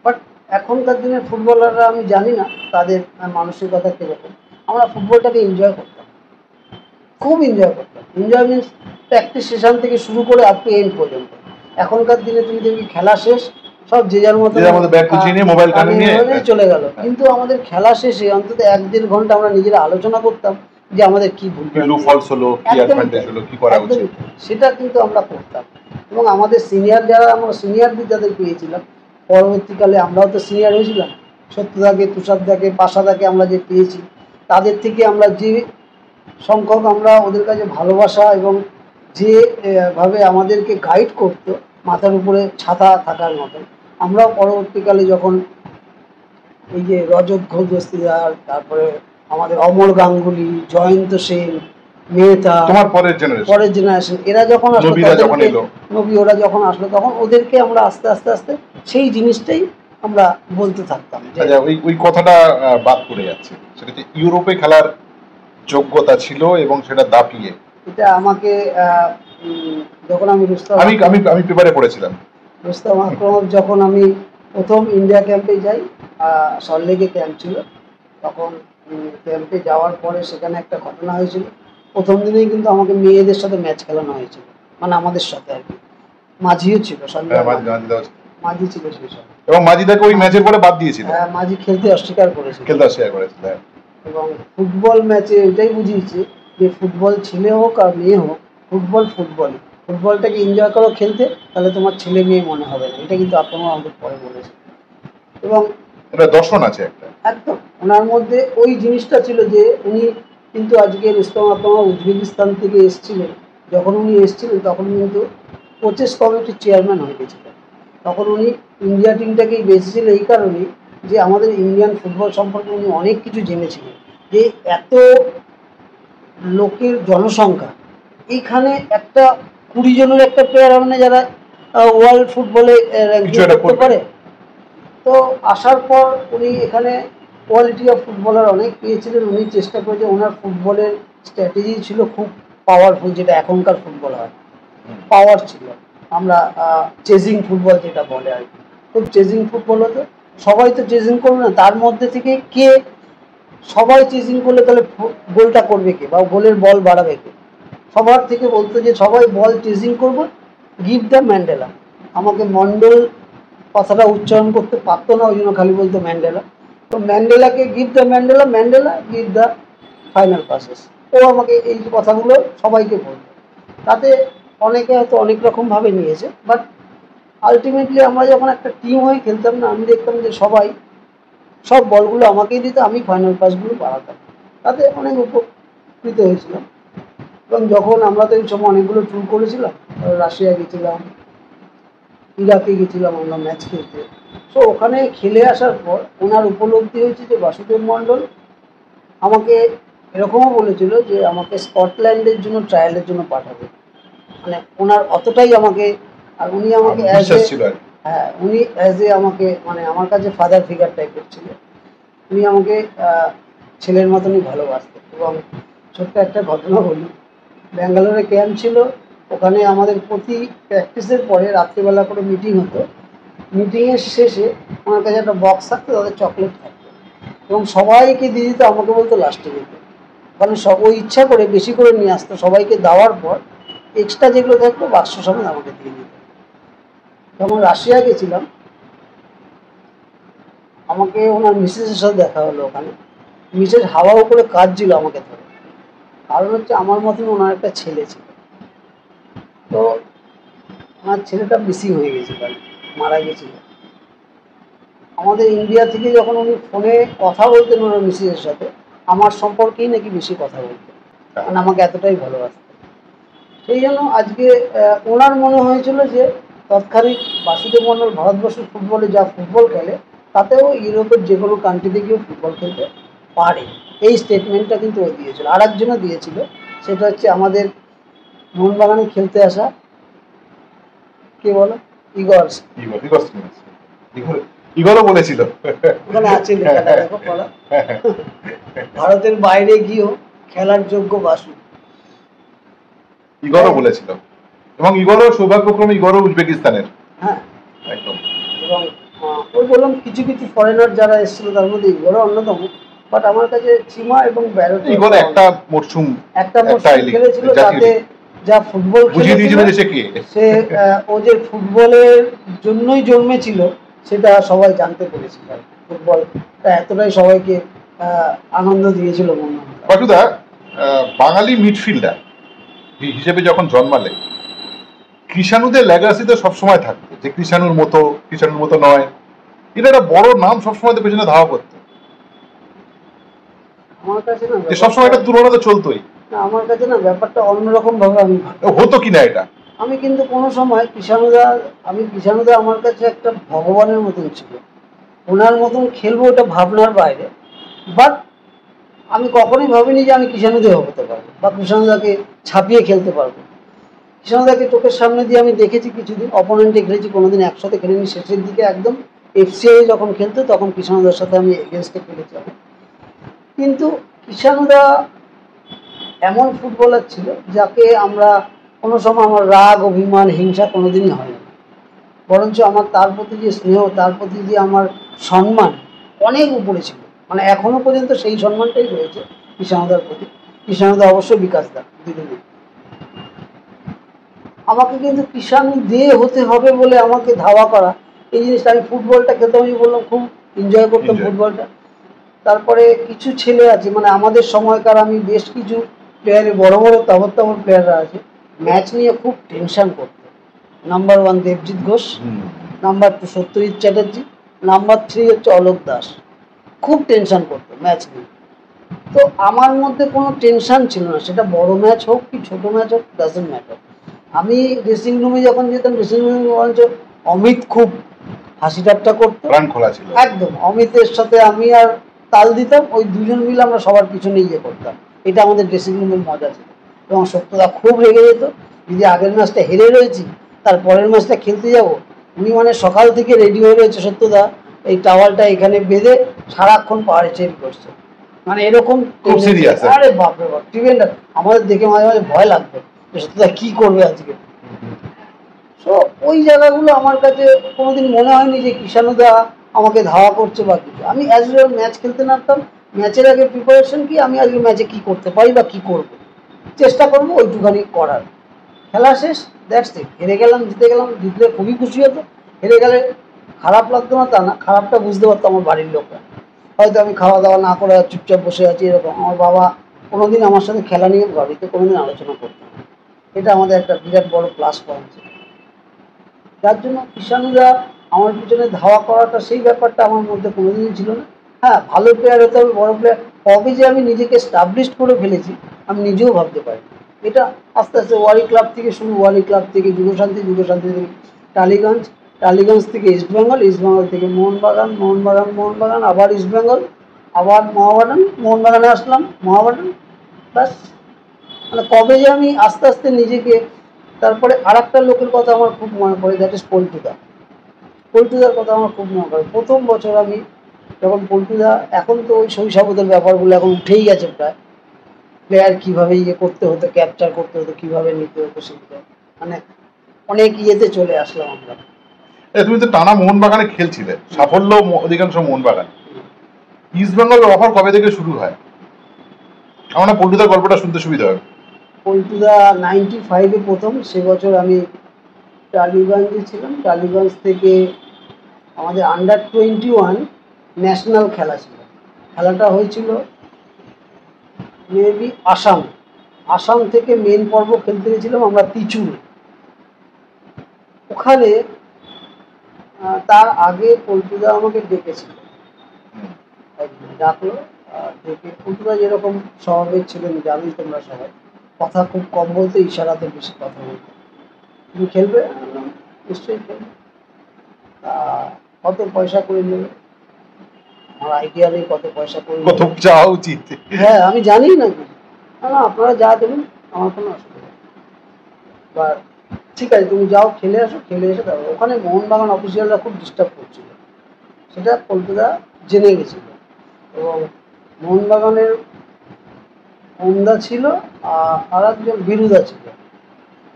বাট এখনকার দিনের ফুটবলাররা আমি জানি না তাদের মানসিকতা কীরকম। আমরা ফুটবলটাকে এনজয় করতাম, খুব এনজয় করতাম। এনজয় মিনস প্র্যাকটিস সেশন থেকে শুরু করে আপ টু এন্ড পর্যন্ত। এখনকার দিনে তুমি দেখবি খেলা শেষ, সব যে যার মতো মোবাইল কানে নিয়ে চলে গেল। কিন্তু আমাদের খেলা শেষে অন্তত 1-1.5 ঘন্টা আমরা নিজেরা আলোচনা করতাম যে আমাদের কি ভুল হলো, কি অ্যাডভান্টেজ হলো, কি করা উচিত, সেটা কিন্তু আমরা করতাম। এবং আমাদের সিনিয়র যারা, আমরা সিনিয়রদের যাদের পেয়েছিলাম, পরবর্তীকালে আমরাও তো সিনিয়র হয়েছিলাম, সত্যদাকে, তুষারদাকে, পাশাদাকে আমরা যে পেয়েছি, তাদের থেকে আমরা যে সংখ্যক আমরা ওদের কাছে ভালোবাসা এবং যে ভাবে আমাদেরকে গাইড করতো, মাথার উপরে ছাতা থাকার মতন, আমরাও পরবর্তীকালে যখন এই যে রজত ঘোষ দস্তিদার, তারপরে আমাদের অমর গাঙ্গুলি, জয়ন্ত সেন, মেহতা, তোমার পরের জেনারেশন, এরা যখন আসলো, নবী, ওরা যখন আসলো, তখন ওদেরকে আমরা আস্তে আস্তে আস্তে সেই জিনিসটাই আমরা বলতে থাকতাম। ওই কথাটা বাদ পড়ে যাচ্ছে, সেটা ইউরোপে খেলার যোগ্যতা ছিল এবং সেটা দাপিয়ে, এটা আমাকে যখন আমি আমি পেপারে পড়েছিলাম, রুস্তম আকরম যখন আমি প্রথম ইন্ডিয়া ক্যাম্পে যাই, সল্টলেকে ক্যাম্প ছিল, তখন ক্যাম্পে যাওয়ার পরে সেখানে একটা ঘটনা হয়েছিল। প্রথম দিনেই কিন্তু আমাকে মেয়েদের সাথে ম্যাচ খেলানো হয়েছিল, মানে আমাদের সাথে আর কি। মাঝিও ছিল, মাঝি ছিল সেই সময়, এবং মাঝিদাকে ওই ম্যাচের পরে বাদ দিয়েছিল। হ্যাঁ, মাঝি খেলতে অস্বীকার করেছিল। এবং ফুটবল ম্যাচে এটাই বুঝিয়েছে যে ফুটবল ছেলে হোক আর মেয়ে হোক, ফুটবলই, ফুটবলটাকে এনজয় করো খেলতে, তাহলে তোমার ছেলে মেয়ে মনে হবে না। এটা কিন্তু আপনারা আমাদের পরে বলেছে, এবং এটা দর্শন আছে একটা, একদম ওনার মধ্যে ওই জিনিসটা ছিল যে উনি কিন্তু আজকে রুস্তম আকরম উজবেকিস্তান থেকে এসেছিলেন। যখন উনি এসেছিলেন তখন কিন্তু কোচেস কমিটির চেয়ারম্যান হয়ে গেছিলেন। তখন উনি ইন্ডিয়া টিমটাকেই বেঁচেছিলেন এই কারণেই যে আমাদের ইন্ডিয়ান ফুটবল সম্পর্কে উনি অনেক কিছু জেনেছিলেন, যে এত লোকের জনসংখ্যা, এইখানে একটা 20 জনের একটা প্লেয়ার, মানে যারা ওয়ার্ল্ড ফুটবলে র্যাঙ্কিং করতে পারে। তো আসার পর উনি এখানে কোয়ালিটি অফ ফুটবলার অনেক পেয়েছিলেন। উনি চেষ্টা করেছেন, ওনার ফুটবলের স্ট্র্যাটেজি ছিল খুব পাওয়ারফুল, যেটা এখনকার ফুটবল হয়, পাওয়ার ছিল। আমরা চেজিং ফুটবল যেটা বলে আর কি, খুব চেজিং ফুটবল হতো। সবাই তো চেজিং করবে না, তার মধ্যে থেকে কে, সবাই চেজিং করলে তাহলে গোলটা করবে কে, বা গোলের বল বাড়াবে কে, সবার থেকে বলতো যে সবাই বল চেজিং করবো, গিভ দ্য ম্যান্ডেলা। আমাকে মন্ডল কথাটা উচ্চারণ করতে পারতো না, ওই জন্য খালি বলতো ম্যান্ডেলা। তো ম্যান্ডেলাকে give the Mandela, Mandela give the final passes. ও আমাকে এই কথাগুলো সবাইকে বলতো, তাতে অনেকে হয়তো অনেক রকমভাবে নিয়েছে, বাট আলটিমেটলি আমরা যখন একটা টিম হয়ে খেলতাম না, আমি দেখতাম যে সবাই সব বলগুলো আমাকেই দিত, আমি ফাইনাল পাসগুলো বাড়াতাম, তাতে অনেক উপকৃত হয়েছিলাম। এবং যখন আমরা তো এই সময় অনেকগুলো ট্যুর করেছিলাম, রাশিয়া গেছিলাম, ইরাকে গেছিলাম আমরা ম্যাচ খেলতে। তো ওখানে খেলে আসার পর ওনার উপলব্ধি হয়েছে যে বাসুদেব মণ্ডল আমাকে এরকমও বলেছিল যে আমাকে স্কটল্যান্ডের জন্য ট্রায়ালের জন্য পাঠাবে, মানে ওনার অতটাই আমাকে, আর উনি আমাকে উনি অ্যাজ এ আমাকে, মানে আমার কাছে ফাদার ফিগার টাইপের ছিল। উনি আমাকে ছেলের মতনই ভালোবাসতেন। এবং ছোট্ট একটা ঘটনা বলি, ব্যাঙ্গালোরে ক্যাম্প ছিল, ওখানে আমাদের প্রতি প্র্যাকটিসের পরে রাত্রিবেলা করে মিটিং হতো। মিটিংয়ের শেষে আমার কাছে একটা বক্স থাকতো, তাদের চকলেট থাকতো, এবং সবাইকে দিয়ে দিত, আমাকে বলতো লাস্টে দিতে, কারণ ওই ইচ্ছা করে বেশি করে নিয়ে আসতো। সবাইকে দেওয়ার পর এক্সট্রা যেগুলো থাকতো বাক্স সমেত আমাকে দিয়ে দিত। যখন রাশিয়া গেছিলাম, আমাকে ওনার মিসেসের সাথে দেখা হলো ওখানে। মিসেস হাওয়া উপরে কাজ ছিল আমাকে ধরে, কারণ হচ্ছে আমার মতন ওনার একটা ছেলে ছিল। তো আমার ছেলেটা মিসিং হয়ে গেছিল, মারা গেছিল। আমাদের ইন্ডিয়া থেকে যখন উনি ফোনে কথা বলতেন ওনার মিসেসের সাথে, আমার সম্পর্কেই নাকি বেশি কথা বলতেন, মানে আমাকে এতটাই ভালোবাসতেন। সেই জন্য আজকে ওনার মনে হয়েছিল যে তৎকালীন বাসুদেব মন্ডল ভারতবর্ষের ফুটবলে যা ফুটবল খেলে তাতেও ইউরোপের যে কোনো কান্ট্রিতে গিয়েও ফুটবল খেলতে পারে। এই স্টেটমেন্টটা কিন্তু ও দিয়েছিল। আর একজনও দিয়েছিল, সেটা হচ্ছে আমাদের মোহনবাগানে খেলতে আসা কে বলো, ইগর্স। ইগরও বলেছিল, ওখানে আছে লেখাটা, দেখো পড়া। ভারতের বাইরে গিয়েও খেলার যোগ্য বাসু। ইগরও বলেছিল, এবং ইগরও সৌভাগ্যক্রমে ইগরও উজবেকিস্তানের। হ্যাঁ একদম। এবং ওই বললাম কিছু কিছু ফরেনার যারা এসেছিল তার মধ্যে ইগরও অন্যতম। বাট আমার কাছে চিমা এবং ব্যারোট ইগর একটা মরশুম খেলেছিল, তাতে যা ফুটবল বুঝিয়ে দিয়েছিল যে সে ও যে ফুটবলের জন্যই জন্মেছিল সেটা সবাই জানতে পেরেছিল। ফুটবলটা এতটাই সবাইকে আনন্দ দিয়েছিল মনে হয়। বাসুদা, বাঙালি মিডফিল্ডার হিসেবে যখন জন্মালে, কৃষাণুদের লেগাসি তো সবসময় থাকতো, যে কৃষাণুর মতো নয়, এটা একটা বড় নাম সবসময় তো পেছনে ধাওয়া করতো। আমার কাছে না সবসময় একটা তুলনা তো চলতোই। আমার কাছে না ব্যাপারটা অন্যরকম ভাবে আমি হতো কিনা এটা, আমি কিন্তু কোনো সময় কৃষাণুদা আমার কাছে একটা ভগবানের মতন ছিল। ওনার মতন খেলবো ওটা ভাবনার বাইরে। বাট আমি কখনোই ভাবিনি যে আমি কৃষাণুদা হতে পারবো বা কৃষাণুদাকে ছাপিয়ে খেলতে পারবো। কৃষাণুদাকে চোখের সামনে দিয়ে আমি দেখেছি কিছুদিন, অপোনেন্টে খেলেছি, কোনোদিন একসাথে খেলিনি। শেষের দিকে একদম এফসিআই যখন খেলতো তখন কৃষাণুদার সাথে আমি এগেনস্টে খেলেছিলাম। কিন্তু কৃষাণুদা এমন ফুটবলার ছিল যাকে আমরা কোনো সময় আমার রাগ, অভিমান, হিংসা কোনোদিনই হয় না। বরঞ্চ আমার তার প্রতি যে স্নেহ, তার প্রতি যে আমার সম্মান অনেক উপরে ছিল। মানে এখনো পর্যন্ত সেই সম্মানটাই রয়েছে কৃষাণুদার প্রতি। কৃষাণুদা অবশ্যই বিকাশদা, দুজনে। আমাকে কিন্তু কৃষাণু দিয়ে হতে হবে বলে আমাকে ধাওয়া করা, এই জিনিসটা, আমি ফুটবলটা খেলতাম, আমি বললাম খুব এনজয় করতাম ফুটবলটা। তারপরে কিছু ছেলে আছে, মানে আমাদের সময়কার আমি বেশ কিছু প্লেয়ারে বড় বড় তাবর প্লেয়াররা আছে, ম্যাচ নিয়ে খুব টেনশন করতো। Number 1 Debjit Ghosh, number 2 Satyajit Chatterjee, number 3 হচ্ছে অলোক দাস। খুব টেনশন করতো ম্যাচ নিয়ে। তো আমার মধ্যে কোনো টেনশন ছিল না, সেটা বড় ম্যাচ হোক কি ছোট ম্যাচ হোক, ডাজন্ট ম্যাটার। আমি ড্রেসিং রুমে যখন যেতাম, ড্রেসিং রুমে বরঞ্চ অমিত খুব হাসি ঠাট্টা করতো, প্রাণ খোলা ছিল একদম। অমিতের সাথে আমি আর তাল দিতাম, ওই দুজন মিলে আমরা সবার পিছনে ইয়ে করতাম। এটা আমাদের ড্রেসিং রুমের মজা ছিল। এবং সত্যদা খুব রেগে যেত যদি আগের ম্যাচটা হেরে রয়েছি, তার পরের ম্যাচটা খেলতে যাব। উনি মানে সকাল থেকে রেডি হয়ে রয়েছে, সত্যদা এই টাওয়ালটা এখানে বেঁধে সারাক্ষণ পাহাড়ে চেরি করছে, মানে এরকম। আরে বাপরে বাপ, ডিফেন্ডার আমাদের দেখে মাঝে মাঝে ভয় লাগতো যে সত্যদা কি করবে আজকে। তো ওই জায়গাগুলো আমার কাছে কোনোদিন মনে হয়নি যে কৃষাণুদা আমাকে ধাওয়া করছে বা কিছু। আমি অ্যাজ ইউজুয়াল ম্যাচ খেলতে নামতাম, ম্যাচের আগে প্রিপারেশন কি, আমি আজকে ম্যাচে কী করতে পারি বা কী করবো, চেষ্টা করবো ওইটুখানি করার। খেলা শেষ, দ্যাটস ইট। হেরে গেলাম, জিতে গেলাম, জিতলে খুবই খুশি হতো, হেরে গেলে খারাপ লাগতো না তা না, খারাপটা বুঝতে পারতো আমার বাড়ির লোকরা। হয়তো আমি খাওয়া দাওয়া না করে চুপচাপ বসে আছি এরকম, আমার বাবা কোনোদিন আমার সাথে খেলা নিয়ে বাড়িতে কোনোদিন আলোচনা করতো না। এটা আমাদের একটা বিরাট বড় প্লাস পয়েন্ট ছিল। যার জন্য কৃষাণুদা আমার পিছনে ধাওয়া করাটা, সেই ব্যাপারটা আমার মধ্যে কোনোদিনই ছিল না। হ্যাঁ, ভালো প্লেয়ার হতে হবে, বড় প্লেয়ার কবে যে আমি নিজেকে স্টাবলিশড করে ফেলেছি আমি নিজেও ভাবতে পারি। এটা আস্তে আস্তে ওয়ারি ক্লাব থেকে শুরু, ওয়ারি ক্লাব থেকে যুগশান্তি, যুগশান্তি থেকে টালিগঞ্জ, টালিগঞ্জ থেকে ইস্টবেঙ্গল, ইস্টবেঙ্গল থেকে মোহনবাগান, মোহনবাগান আবার ইস্টবেঙ্গল, আবার মোহামেডান, মোহনবাগানে আসলাম, মোহামেডান। ব্যাস, মানে কবে যে আমি আস্তে আস্তে নিজেকে। তারপরে আর একটা লোকের কথা আমার খুব মনে পড়ে, দ্যাট ইজ পল্টুদা। পল্টুদার কথা আমার খুব মনে পড়ে। প্রথম বছর আমি যখন পল্টুদা, এখন তো ওই শৈশবদের ব্যাপারগুলো এখন উঠেই গেছে প্রায়, প্লেয়ার কীভাবে ইয়ে করতে হতো, ক্যাপচার করতে হতো, কীভাবে নিতে হতো, সেগুলো মানে অনেক ইয়েতে চলে আসলাম আমরা। তুমি তো টানা মোহনবাগানে খেলছিলে, সাফল্য অধিকাংশ মোহনবাগান। ইস্টবেঙ্গল অফার কবে থেকে শুরু হয়? আমার পল্টুদার গল্পটা শুনতে সুবিধা হবে। পল্টুদা 95-এ প্রথম, সে বছর আমি টালিগঞ্জে ছিলাম। টালিগঞ্জ থেকে আমাদের আন্ডার-21 ন্যাশনাল খেলা ছিল। খেলাটা হয়েছিল মেবি আসাম থেকে মেন পর্ব খেলতে গেছিলাম আমরা তিচুরে। ওখানে তার আগে পল্টুদা আমাকে ডেকেছিল, ডাকলো, ডেকে পল্টুদা যেরকম স্বভাবের ছিলেন জানোই তোমরা সবাই, কথা খুব কম বলতো, ইশারাতে বেশি কথা বলতো। তুমি খেলবে? আমি বললাম, নিশ্চয়ই খেলবে। তা কত পয়সা করে নেবে? আমার আইডিয়া নেই কত পয়সা করে কত নেবে। চাওয়া উচিত? হ্যাঁ, আমি জানি না কি। না, আপনারা যা দেবেন আমার কোনো অসুবিধা নেই। বা ঠিক আছে, তুমি যাও, খেলে আসো, খেলে এসে তারপর ওখানে মোহনবাগান অফিসিয়ালরা খুব ডিস্টার্ব করছিল, সেটা পল্টুদা জেনে গেছিল। এবং মোহনবাগানের ওমদা ছিল আর একজন বিরুদা ছিল,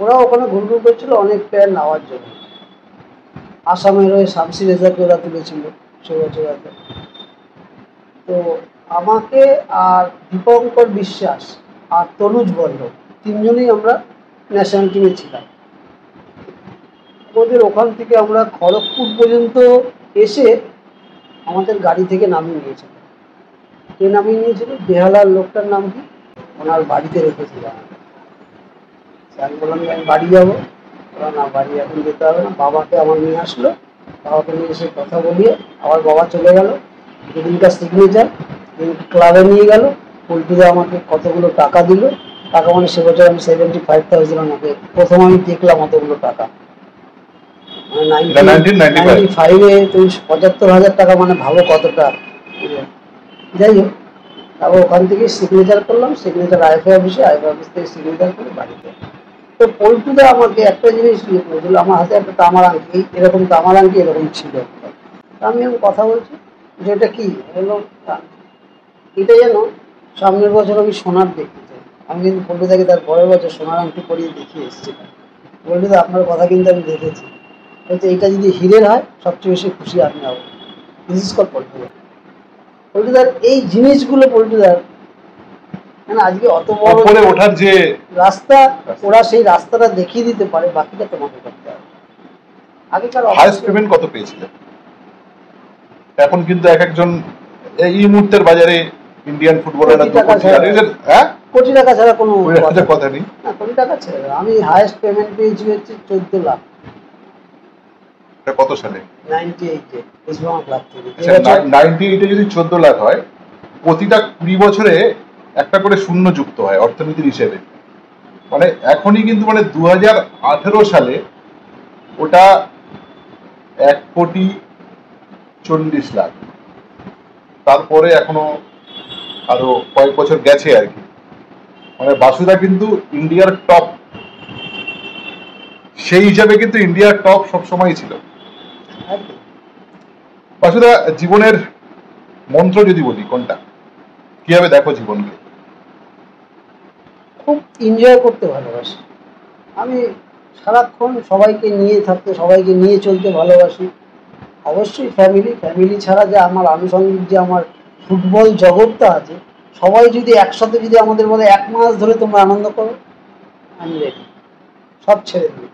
ওরা ওখানে ঘুরঘুর করছিল অনেক প্লেয়ার নেওয়ার জন্য। আসামের হয়ে শামসি রেজাকে ওরা তুলেছিল সে বছর আগে। তো আমাকে আর দীপঙ্কর বিশ্বাস আর তনুজ বল্লভ, তিনজনেই আমরা ন্যাশনাল টিমে ছিলাম। আমাদের ওখান থেকে আমরা খড়গপুর পর্যন্ত এসে আমাদের গাড়ি থেকে নামিয়ে নিয়েছিল। কে নামিয়ে নিয়েছিল? বেহালার লোকটার নাম কি, ওনার বাড়িতে রেখেছিল আমাকে। আমি বললাম যে আমি বাড়ি যাবো। ওরা না, বাড়ি এখন যেতে হবে না। বাবাকে আমার নিয়ে আসলো, বাবাকে নিয়ে এসে কথা বলিয়ে আবার বাবা চলে গেল। যেদিনকার সিগনেচার ক্লাবে নিয়ে গেল, পল্টুদা আমাকে কতগুলো টাকা দিল। টাকা মানে সে বছর আমি 75,000 আমাকে প্রথম আমি দেখলাম অতগুলো টাকা। মানে 1995-এ তুমি 75,000 টাকা, মানে ভালো কতটা। যাই হোক, তারপর ওখান থেকে সিগনেচার করলাম, সিগনেচার আইএফএ অফিসে, আইএফএ অফিস থেকে সিগনেচার করে বাড়িতে। তো পল্টুদা আমাকে একটা জিনিস ইয়ে করেছিল, আমার হাতে একটা তামার আংটি, এরকম তামার আংটি এরকম ছিল। তা আমি কথা বলছি যে এটা কি, বললো এটা যেন সামনের বছর আমি সোনার দেখতে চাই। আমি কিন্তু পল্টুদাকে তার পরের বছর সোনার আংটি পরিয়ে দেখিয়ে এসেছিলাম। পল্টুদা আপনার কথা কিন্তু আমি দেখেছি, বলছে এটা যদি হীরের হয় সবচেয়ে বেশি খুশি আমি হব। বিশেষ করে পল্টুদা, পল্টুদার এই জিনিসগুলো, পল্টুদার মানে আজকে অত বড় উপরে ওঠার যে রাস্তা, ওরা সেই রাস্তাটা দেখিয়ে দিতে পারে, বাকিটা তোমাকে করতে হবে। আগেকার হাইস্ট পেমেন্ট কত পেয়েছিলেন? এখন কিন্তু এক একজন এই মুহূর্তের বাজারে ইন্ডিয়ান ফুটবলাররা কোটি টাকা ছাড়া কোনো কথা নেই। না, কোটি টাকা ছাড়া আমি হাইস্ট পেমেন্ট পেয়েছি হচ্ছে 14 লাখ। কত সালে? 98-এ ইসলাম ক্লাব থেকে। 98-এ যদি 14 লাখ হয়, প্রতিটা 20 বছরে একটা করে শূন্য যুক্ত হয় অর্থনীতির হিসেবে। মানে এখনই কিন্তু মানে 2018 সালে ওটা 1,40,40,00,000। তারপরে এখনো আরো কয়েক বছর গেছে আর কি। মানে বাসুদা কিন্তু ইন্ডিয়ার টপ, সেই হিসাবে কিন্তু ইন্ডিয়ার টপ সবসময় ছিল। বাসুদা, জীবনের মন্ত্র যদি বলি কোনটা, কিভাবে দেখো জীবনকে? খুব এনজয় করতে ভালোবাসি আমি, সারাক্ষণ সবাইকে নিয়ে থাকতে, সবাইকে নিয়ে চলতে ভালোবাসি। অবশ্যই ফ্যামিলি ছাড়া যে আমার আনুষঙ্গিক যে আমার ফুটবল জগৎটা আছে, সবাই যদি একসাথে যদি আমাদের মধ্যে 1 মাস ধরে তোমরা আনন্দ করো, আমি রেডি, সব ছেড়ে দিই।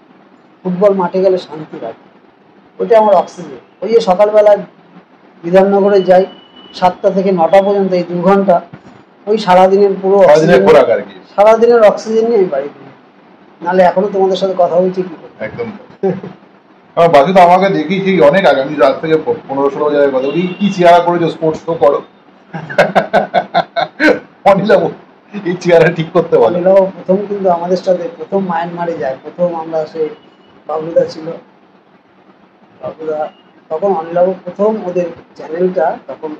ফুটবল মাঠে গেলে শান্তি লাগে, ওইটা আমার অক্সিজেন। ওই যে সকালবেলা বিধাননগরে যাই 7টা থেকে 9টা পর্যন্ত, এই 2 ঘন্টা, ওই সারাদিনের পুরো সারাদিনের অক্সিজেন নিয়ে আমি বাড়ি দিই। নাহলে এখনো তোমাদের সাথে কথা বলছি কি করে। একদম। বাসুদা আমাকে দেখি সেই অনেক আগে, আমি রাত থেকে 15-16 জায়গায় কথা বলি, কি চেহারা করেছো, স্পোর্টস শো করো। অনিলাভ এই চেহারা ঠিক করতে বলে। অনিলাভ প্রথম কিন্তু আমাদের সাথে প্রথম মায়ানমারে যায়, প্রথম আমরা সেই বাবুদা ছিল, বাবুদা তখন অনিলাভ প্রথম ওদের চ্যানেলটা তখন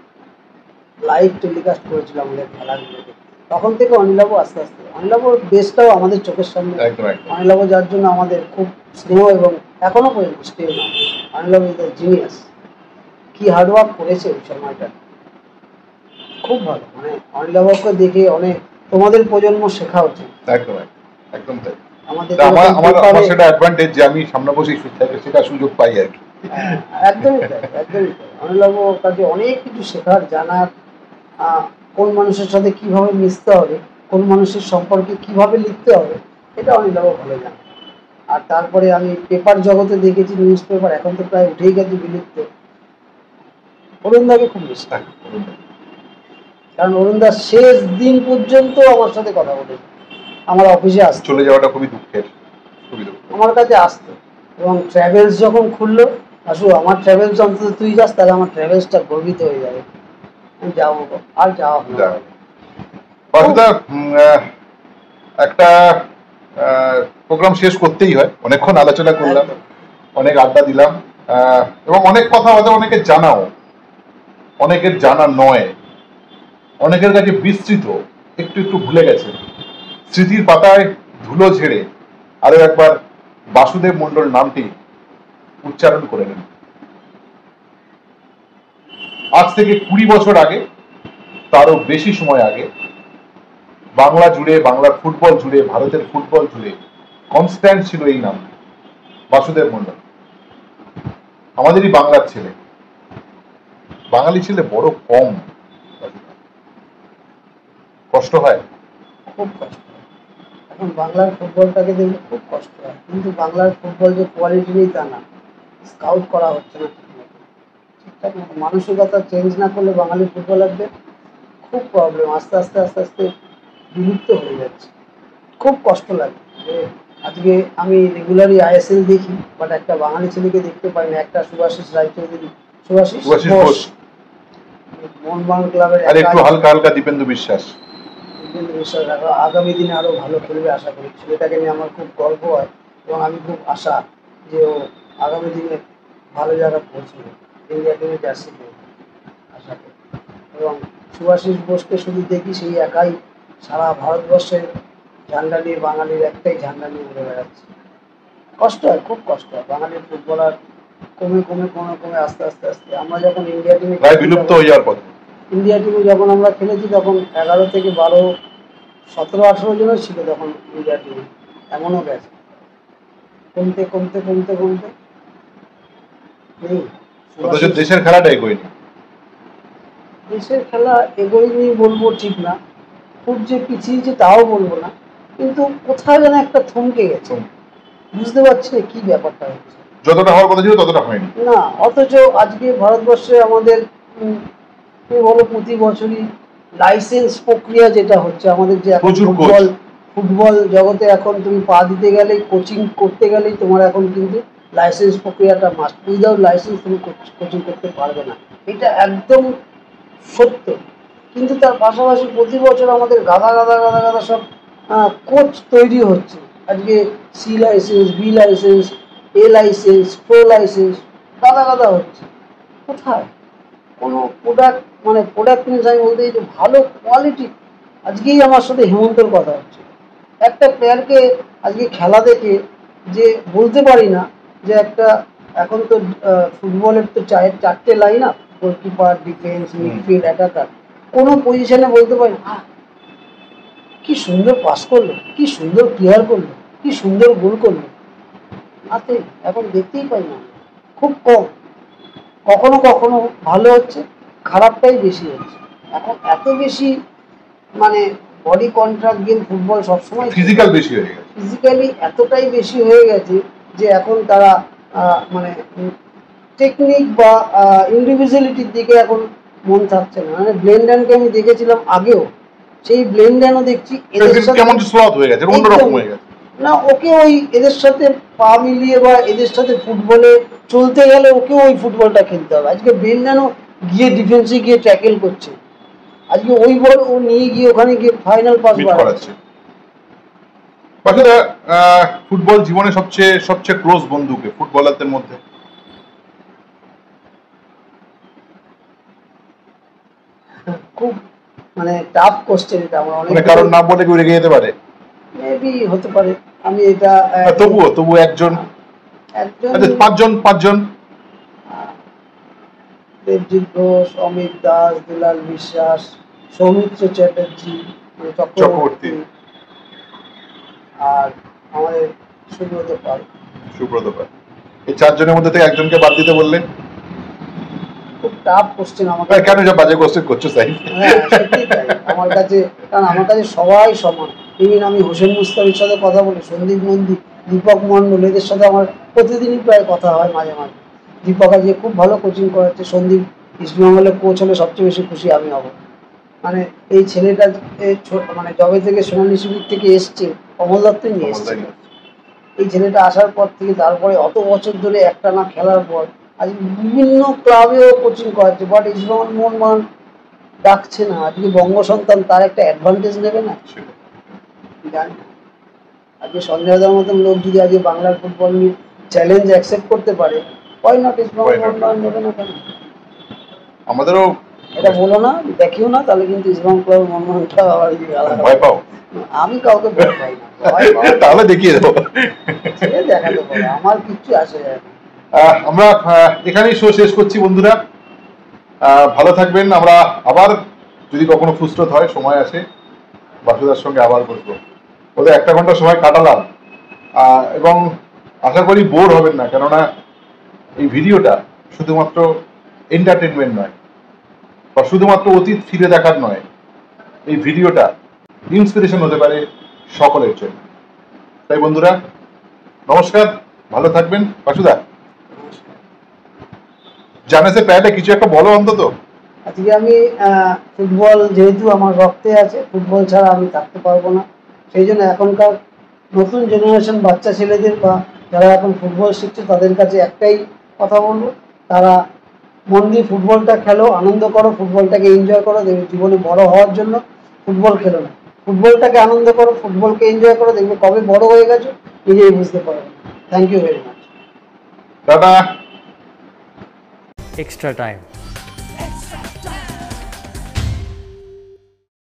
লাইভ টেলিকাস্ট করেছিল আমাদের খেলাগুলোকে। তখন থেকে অনিলাভ আস্তে আস্তে, অনিলাভর বেসটাও আমাদের চোখের সামনে। অনিলাভ যার জন্য আমাদের খুব স্নেহ, এবং এখনো পর্যন্ত স্নেহ না। অনিলাভ ইজ দ্য জিনিয়াস, কি হার্ডওয়ার্ক করেছে ওই সময়টা, খুব ভালো। মানে অনিলাভকে দেখে অনেক তোমাদের প্রজন্ম শেখা উচিত। একদম একদম তাই। আমার সেটা অ্যাডভান্টেজ যে আমি সামনে বসে শেখার সুযোগ পাই আর কি। একদমই তাই, একদমই তাই। অনিলাভ কাছে অনেক কিছু শেখার, জানার, কোন মানুষের সাথে কিভাবে মিশতে হবে, কোন মানুষের সম্পর্কে কিভাবে লিখতে হবে, এটা অনিলাভ ভালো জানে। আর তারপরে আমি পেপার জগতে দেখেছি, নিউজ পেপার এখন তো প্রায় উঠেই গেছে বিলুপ্ত। অরুণদাকে খুব মিস করি, কারণ অরুণদা শেষ দিন পর্যন্ত আমার সাথে কথা বলেছে। আমার অফিসে আসতো, চলে যাওয়াটা খুবই দুঃখের, আমার কাছে আসতো। এবং ট্রাভেলস যখন খুললো, আসু আমার ট্রাভেলস অন্তত তুই যাস, তাহলে আমার ট্রাভেলসটা গর্বিত হয়ে যাবে। আমি যাবো, আর যাওয়া হলো। বাসুদা, একটা প্রোগ্রাম শেষ করতেই হয়, অনেকক্ষণ আলোচনা করলাম, অনেক আড্ডা দিলাম, এবং অনেক কথা হয়তো অনেকে জানাও, অনেকের জানা নয়, অনেকের কাছে বিস্তৃত, একটু একটু ভুলে গেছে। স্মৃতির পাতায় ধুলো ঝেড়ে আরো একবার বাসুদেব মন্ডল নামটি উচ্চারণ করে নেন। আজ থেকে 20 বছর আগে, তারও বেশি সময় আগে, বাংলা জুড়ে, বাংলার ফুটবল জুড়ে, ভারতের ফুটবল জুড়ে কনস্ট্যান্ট ছিল এই নাম, বাসুদেব মন্ডল। আমাদেরই বাংলার ছেলে, বাঙালি ছেলে বড় কম। কষ্ট হয়, খুব কষ্ট হয়। এখন বাংলার ফুটবলটাকে দেখলে খুব কষ্ট হয়, কিন্তু বাংলার ফুটবল যে কোয়ালিটি নেই তা না, স্কাউট করা হচ্ছে না ঠিকঠাক মতো। মানসিকতা চেঞ্জ না করলে বাঙালি ফুটবলারদের খুব প্রবলেম, আস্তে আস্তে আস্তে আস্তে বিলুপ্ত হয়ে যাচ্ছে। খুব কষ্ট লাগে যে আজকে আমি রেগুলারই আইএসএল দেখি, বাট একটা বাঙালি ছেলেকে দেখতে পাই না। একটা সুভাষিস রায়চৌধুরী, সুভাষিস ঘোষ, মোহনবাগান ক্লাবের, আর একটু হালকা হালকা দীপেন্দু বিশ্বাস। আগামী দিনে আরো ভালো খেলবে আশা করি। ছেলেটাকে নিয়ে আমার খুব গর্ব হয় এবং আমি খুব আশা যে ও আগামী দিনে ভালো জায়গায় পৌঁছবে, ইন্ডিয়া টিমে জার্সি করবে আশা করি। এবং সুভাষিস বোসকে শুধু দেখি, সেই একাই সারা ভারতবর্ষের ঝান্ডা নিয়ে, বাঙালির একটাই ঝান্ডা নিয়ে উড়ে বেড়াচ্ছে। কষ্ট হয়, খুব কষ্ট হয়। বাঙালির ফুটবলার কমে কমে কমে কমে আস্তে আস্তে আস্তে আমরা যখন ইন্ডিয়া টিমে বিলুপ্ত হয়ে যাওয়ার পথে, ইন্ডিয়া টিমে যখন আমরা খেলেছি তখন 11 থেকে 12, 17, 18 জনও ছিল তখন ইন্ডিয়া টিমে। এমনও গেছে কমতে কমতে কমতে কমতে নেই। অথচ দেশের খেলাটা এগোয়নি। দেশের খেলা এগোয়নি বলবো ঠিক না, খুব যে পিছিয়েছে তাও বলবো না, কিন্তু কোথাও যেন একটা থমকে গেছে। বুঝতে পারছি না কি ব্যাপারটা হচ্ছে। যতটা হওয়ার কথা ছিল ততটা হয়নি না, অথচ আজকে ভারতবর্ষে আমাদের তুমি বলো প্রতি বছরই লাইসেন্স প্রক্রিয়া যেটা হচ্ছে আমাদের, যে এখন ফুটবল জগতে এখন তুমি পা দিতে গেলেই, কোচিং করতে গেলেই তোমার এখন কিন্তু লাইসেন্স প্রক্রিয়াটা মাস্ট। উইদাউট লাইসেন্স তুমি কোচিং করতে পারবে না, এটা একদম সত্য। কিন্তু তার পাশাপাশি প্রতি বছর আমাদের গাদা গাদা গাদা গাদা সব কোচ তৈরি হচ্ছে। আজকে সি লাইসেন্স, বি লাইসেন্স, এ লাইসেন্স, প্রো লাইসেন্স, গাদা গাদা হচ্ছে। কোথায় কোনো প্রোডাক্ট, মানে প্রোডাক্ট মিনস আমি বলতে চাই যে ভালো কোয়ালিটি। আজকেই আমার সাথে হেমন্তর কথা হচ্ছে, একটা প্লেয়ারকে আজকে খেলা দেখে যে বলতে পারি না যে একটা, এখন তো ফুটবলের তো 4টে line up, goalkeeper, defence, midfield, attacker. কোনো পজিশনে বলতে পারি না কি সুন্দর পাস করলো, কি সুন্দর ক্লিয়ার করলো, কি সুন্দর গোল করলো। হাতে এখন দেখতেই পাই না, খুব কম। কখনো কখনো ভালো হচ্ছে, খারাপটাই বেশি হচ্ছে। এখন এত বেশি মানে বডি কন্ট্রাক্ট গেম ফুটবল সবসময় ফিজিক্যাল বেশি হয়ে গেছে, ফিজিক্যালি এতটাই বেশি হয়ে গেছে যে এখন তারা মানে টেকনিক বা ইন্ডিভিজুয়ালিটির দিকে এখন মন থাকছে না। মানে ব্লেন্ডানকে আমি দেখেছিলাম আগেও, সেই ব্লেন্ডানও দেখছি এদের সাথে কেমন স্লথ হয়ে গেছে, অন্যরকম হয়ে গেছে না। ওকে ওই এদের সাথে পা মিলিয়ে বা এদের সাথে ফুটবলে চলতে গেলে ওকে ওই ফুটবলটা খেলতে হবে। আজকে ব্লেন্ডানও গিয়ে ডিফেন্সে গিয়ে ট্যাকেল করছে, আজকে ওই বল ও নিয়ে গিয়ে ওখানে গিয়ে ফাইনাল পাস করাচ্ছে। ফুটবল জীবনে সবচেয়ে সবচেয়ে ক্লোজ বন্ধুকে ফুটবলারদের মধ্যে খুব মানে টাফ কোশ্চেন এটা। আমরা অনেক কারণ নাম বলে কেউ রেগে যেতে পারে, মেবি হতে পারে। আমি এটা তবুও একজন পাঁচজন দেবজিৎ ঘোষ, অমিত দাস, দুলাল বিশ্বাস, সৌমিত্র চ্যাটার্জি, চক্রবর্তী, আর আমাদের সুব্রত পাল। এই 4 জনের মধ্যে থেকে একজনকে বাদ দিতে বললেন, খুব টাফ কোশ্চেন আমাকে। কেন যা বাজে কোশ্চেন করছো সাই? হ্যাঁ সত্যি তাই আমার কাছে, কারণ আমার কাছে সবাই সমান। ইভেন আমি হোসেন মুস্তাফির সাথে কথা বলি, সন্দীপ নন্দী, দীপক মন্ডল, এদের সাথে আমার প্রতিদিনই প্রায় কথা হয় মাঝে মাঝে। দীপক আজকে খুব ভালো কোচিং করাচ্ছে, সন্দীপ ইস্টবেঙ্গলের কোচ হলে সবচেয়ে বেশি খুশি আমি হব। মানে এই ছেলেটা মানে জবে থেকে সোনালী শিবির থেকে এসছে, অমল দত্ত নিয়ে এসছে। এই ছেলেটা আসার পর থেকে তারপরে অত বছর ধরে একটা না খেলার পর আজ বিভিন্ন ক্লাবেও কোচিং করাচ্ছে, বাট ইস্টবেঙ্গল, মোহনবাগান ডাকছে না। আজকে বঙ্গ সন্তান, তার একটা অ্যাডভান্টেজ নেবে না? জানি না। আজকে সঞ্জয়দার মতন লোক যদি আজকে বাংলার ফুটবল নিয়ে চ্যালেঞ্জ অ্যাকসেপ্ট করতে পারে, why not East Bengal Why not? Mohun Bagan নেবে না কেন? আমাদেরও এটা বলো না, দেখিও না, তাহলে কিন্তু ইস্টবেঙ্গল ক্লাব মোহনবাগানটা আবার এই আলাদা। ভয় পাও, আমি কাউকে ভয় পাই না, ভয় পাওয়া তাহলে দেখিয়ে দেবো। সে দেখাতে পারে, আমার কিচ্ছু আসে যায় না। আমরা এখানেই শো শেষ করছি বন্ধুরা। ভালো থাকবেন। আমরা আবার যদি কখনো ফুসরত হয়, সময় আসে, বাসুদার সঙ্গে আবার বসবো। ওদের 1 ঘন্টা সময় কাটালাম, এবং আশা করি বোর হবেন না, কেননা এই ভিডিওটা শুধুমাত্র এন্টারটেনমেন্ট নয় বা শুধুমাত্র অতীত ফিরে দেখার নয়, এই ভিডিওটা ইন্সপিরেশন হতে পারে সকলের জন্য। তাই বন্ধুরা, নমস্কার, ভালো থাকবেন। বাসুদা, জানাসে প্যাটে কিছু একটা বলো অন্তত। আজকে আমি ফুটবল যেহেতু আমার রক্তে আছে, ফুটবল ছাড়া আমি থাকতে পারবো না। সেই জন্য এখনকার নতুন জেনারেশন বাচ্চা ছেলেদের বা যারা এখন ফুটবল শিখছে তাদের কাছে একটাই কথা বলবো, তারা মন দিয়ে ফুটবলটা খেলো, আনন্দ করো, ফুটবলটাকে এনজয় করো। দেখবে জীবনে বড় হওয়ার জন্য ফুটবল খেলো না, ফুটবলটাকে আনন্দ করো, ফুটবলকে এনজয় করো, দেখবে কবে বড় হয়ে গেছো নিজেই বুঝতে পারবে। Thank you very much. Tata. extra time.